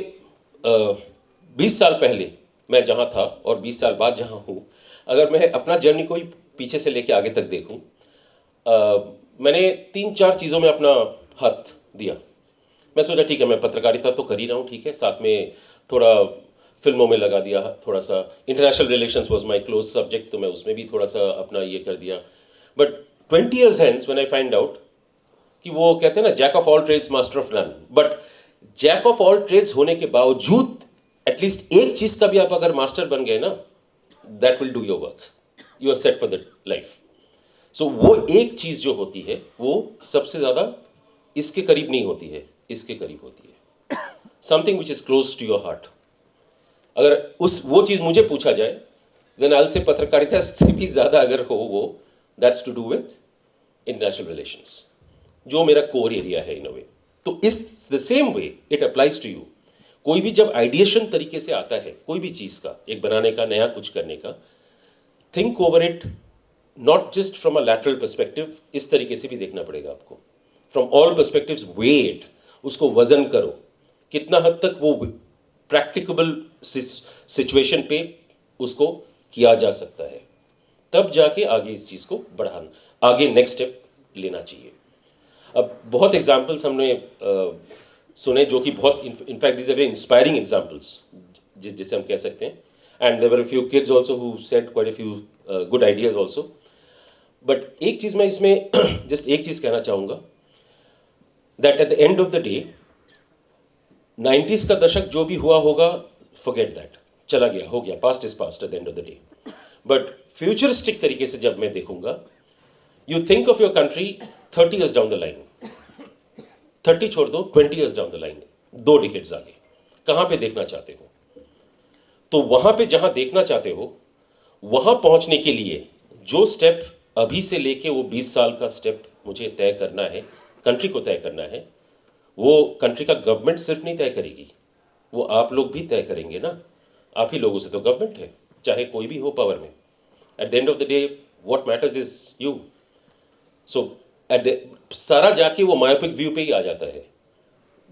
[SPEAKER 8] 20 साल पहले मैं जहाँ था और 20 साल बाद जहाँ हूँ, अगर मैं अपना जर्नी को ही पीछे से लेके आगे तक देखूँ, मैंने 3-4 चीज़ों में अपना हाथ दिया। मैं सोचा ठीक है, मैं पत्रकारिता तो कर ही रहा हूँ, ठीक है, साथ में थोड़ा फिल्मों में लगा दिया, थोड़ा सा international relations was my close subject, तो मैं उसमें भी थोड़ा सा अपना ये कर दिया। But 20 years hence when I find out कि वो कहते हैं ना, jack of all trades master of none, but jack of all trades होने के बावजूद एटलीस्ट एक चीज़ का भी आप अगर मास्टर बन गए ना, that will do your work, you are set for the life. So वो एक चीज़ जो होती है वो सबसे ज़्यादा इसके करीब नहीं होती है, इसके करीब होती है। Something which is close to your heart. अगर वो चीज़ मुझे पूछा जाए, देन आई विल से पत्रकारिता से भी ज़्यादा अगर हो वो, that's to do with international relations, जो मेरा कोर एरिया है इन अ वे। तो इस the same way it applies to you. कोई भी जब आइडिएशन तरीके से आता है कोई भी चीज़ का, एक बनाने का, नया कुछ करने का, think over it not just from a lateral perspective, इस तरीके से भी देखना पड़ेगा आपको, फ्रॉम ऑल पर्सपेक्टिव्स, वेट, उसको वजन करो, कितना हद तक वो प्रैक्टिकेबल सिचुएशन पे उसको किया जा सकता है, तब जाके आगे इस चीज़ को बढ़ाना, आगे नेक्स्ट स्टेप लेना चाहिए। अब बहुत एग्जाम्पल्स हमने सुने जो कि बहुत, in fact these are very inspiring examples जिसे हम कह सकते हैं, and there were a few kids also who said quite a few good ideas also. But एक चीज़ मैं इसमें जस्ट एक चीज़ कहना चाहूँगा, that at the end of the day 90s का दशक जो भी हुआ होगा, फॉरगेट दैट, चला गया, हो गया, past is past eight the end of the day. But futuristic तरीके से जब मैं देखूंगा, you think of your country 30 years down the line, 30 छोड़ दो, 20 years down the line, 2 decades आगे, कहाँ पे देखना चाहते हो? तो वहाँ पे जहाँ देखना चाहते हो, वहाँ पहुँचने के लिए जो स्टेप अभी से लेके वो 20 साल का स्टेप मुझे तय करना है, कंट्री को तय करना है, वो कंट्री का गवर्नमेंट सिर्फ नहीं तय करेगी, वो आप लोग भी तय करेंगे ना। आप ही लोगों से तो गवर्नमेंट है, चाहे कोई भी हो पावर में। At the end of the day what matters is you. So सारा जाके वो मायोपिक व्यू पे ही आ जाता है,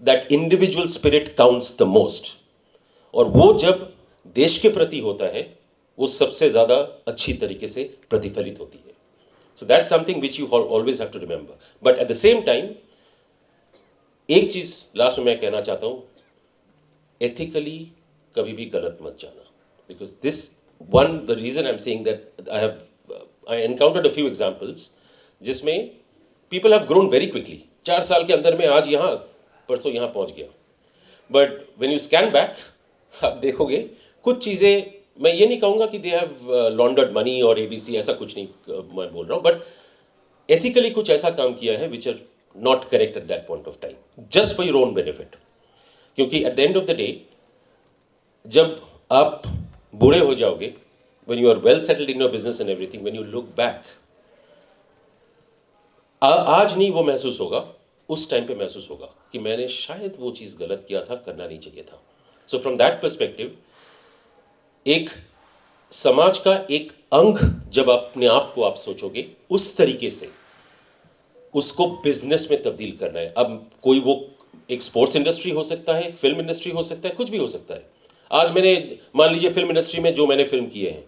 [SPEAKER 8] that individual spirit counts the most, और वो जब देश के प्रति होता है वो सबसे ज़्यादा अच्छी तरीके से प्रतिफलित होती है। So that's something which you always have to remember. But at the same time एक चीज़ लास्ट में मैं कहना चाहता हूँ, एथिकली कभी भी गलत मत जाना, because this one the reason I am saying that I encountered a few examples जिसमें people have grown very quickly, 4 साल के अंदर में आज यहाँ, परसों यहाँ पहुँच गया। But when you scan back, आप देखोगे कुछ चीज़ें, मैं ये नहीं कहूँगा कि दे हैव लॉन्डर्ड मनी और ABC, ऐसा कुछ नहीं मैं बोल रहा हूँ, बट एथिकली कुछ ऐसा काम किया है which are not correct at that point of time, just for your own benefit. क्योंकि at the end of the day जब आप बूढ़े हो जाओगे, when you are well settled in your business and everything, when you look back, आज नहीं वो महसूस होगा, उस टाइम पे महसूस होगा कि मैंने शायद वो चीज़ गलत किया था, करना नहीं चाहिए था। सो फ्रॉम दैट पर्सपेक्टिव, एक समाज का एक अंग जब अपने आप को आप सोचोगे, उस तरीके से उसको बिजनेस में तब्दील करना है। अब कोई वो एक स्पोर्ट्स इंडस्ट्री हो सकता है, फिल्म इंडस्ट्री हो सकता है, कुछ भी हो सकता है। आज मैंने, मान लीजिए फिल्म इंडस्ट्री में जो मैंने फिल्म किए हैं,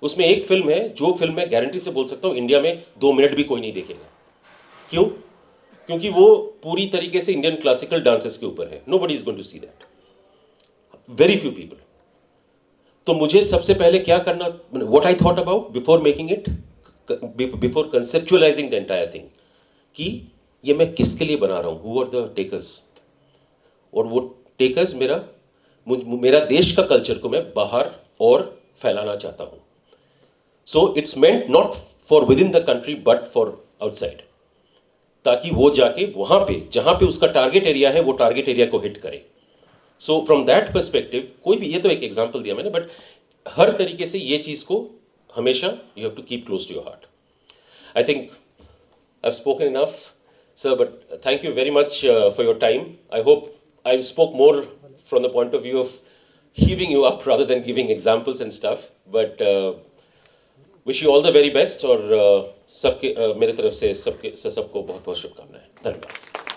[SPEAKER 8] उसमें एक फिल्म है जो फिल्म मैं गारंटी से बोल सकता हूँ इंडिया में 2 मिनट भी कोई नहीं देखेगा। क्यों? क्योंकि वो पूरी तरीके से इंडियन क्लासिकल डांसेस के ऊपर है। Nobody is going to see that, very few people. तो मुझे सबसे पहले क्या करना, what I thought about before making it, before conceptualising the entire thing, कि ये मैं किसके लिए बना रहा हूँ, हु आर द टेकर्स, और वो टेकर्स मेरा देश का कल्चर को मैं बाहर और फैलाना चाहता हूँ। So it's meant not for with in the country but for outside, ताकि वो जाके वहाँ पे जहाँ पे उसका टारगेट एरिया है वो टारगेट एरिया को हिट करे। सो फ्रॉम दैट पर्सपेक्टिव, कोई भी, ये तो एक एग्जांपल दिया मैंने, बट हर तरीके से ये चीज़ को हमेशा you have to keep close to your heart. I think I have spoken enough sir, but thank you very much for your time. I hope I spoke more from the point of view of heaving you up rather than giving examples and stuff, but wish you all the very best, और सबके मेरे तरफ से सबको बहुत बहुत शुभकामनाएं। धन्यवाद।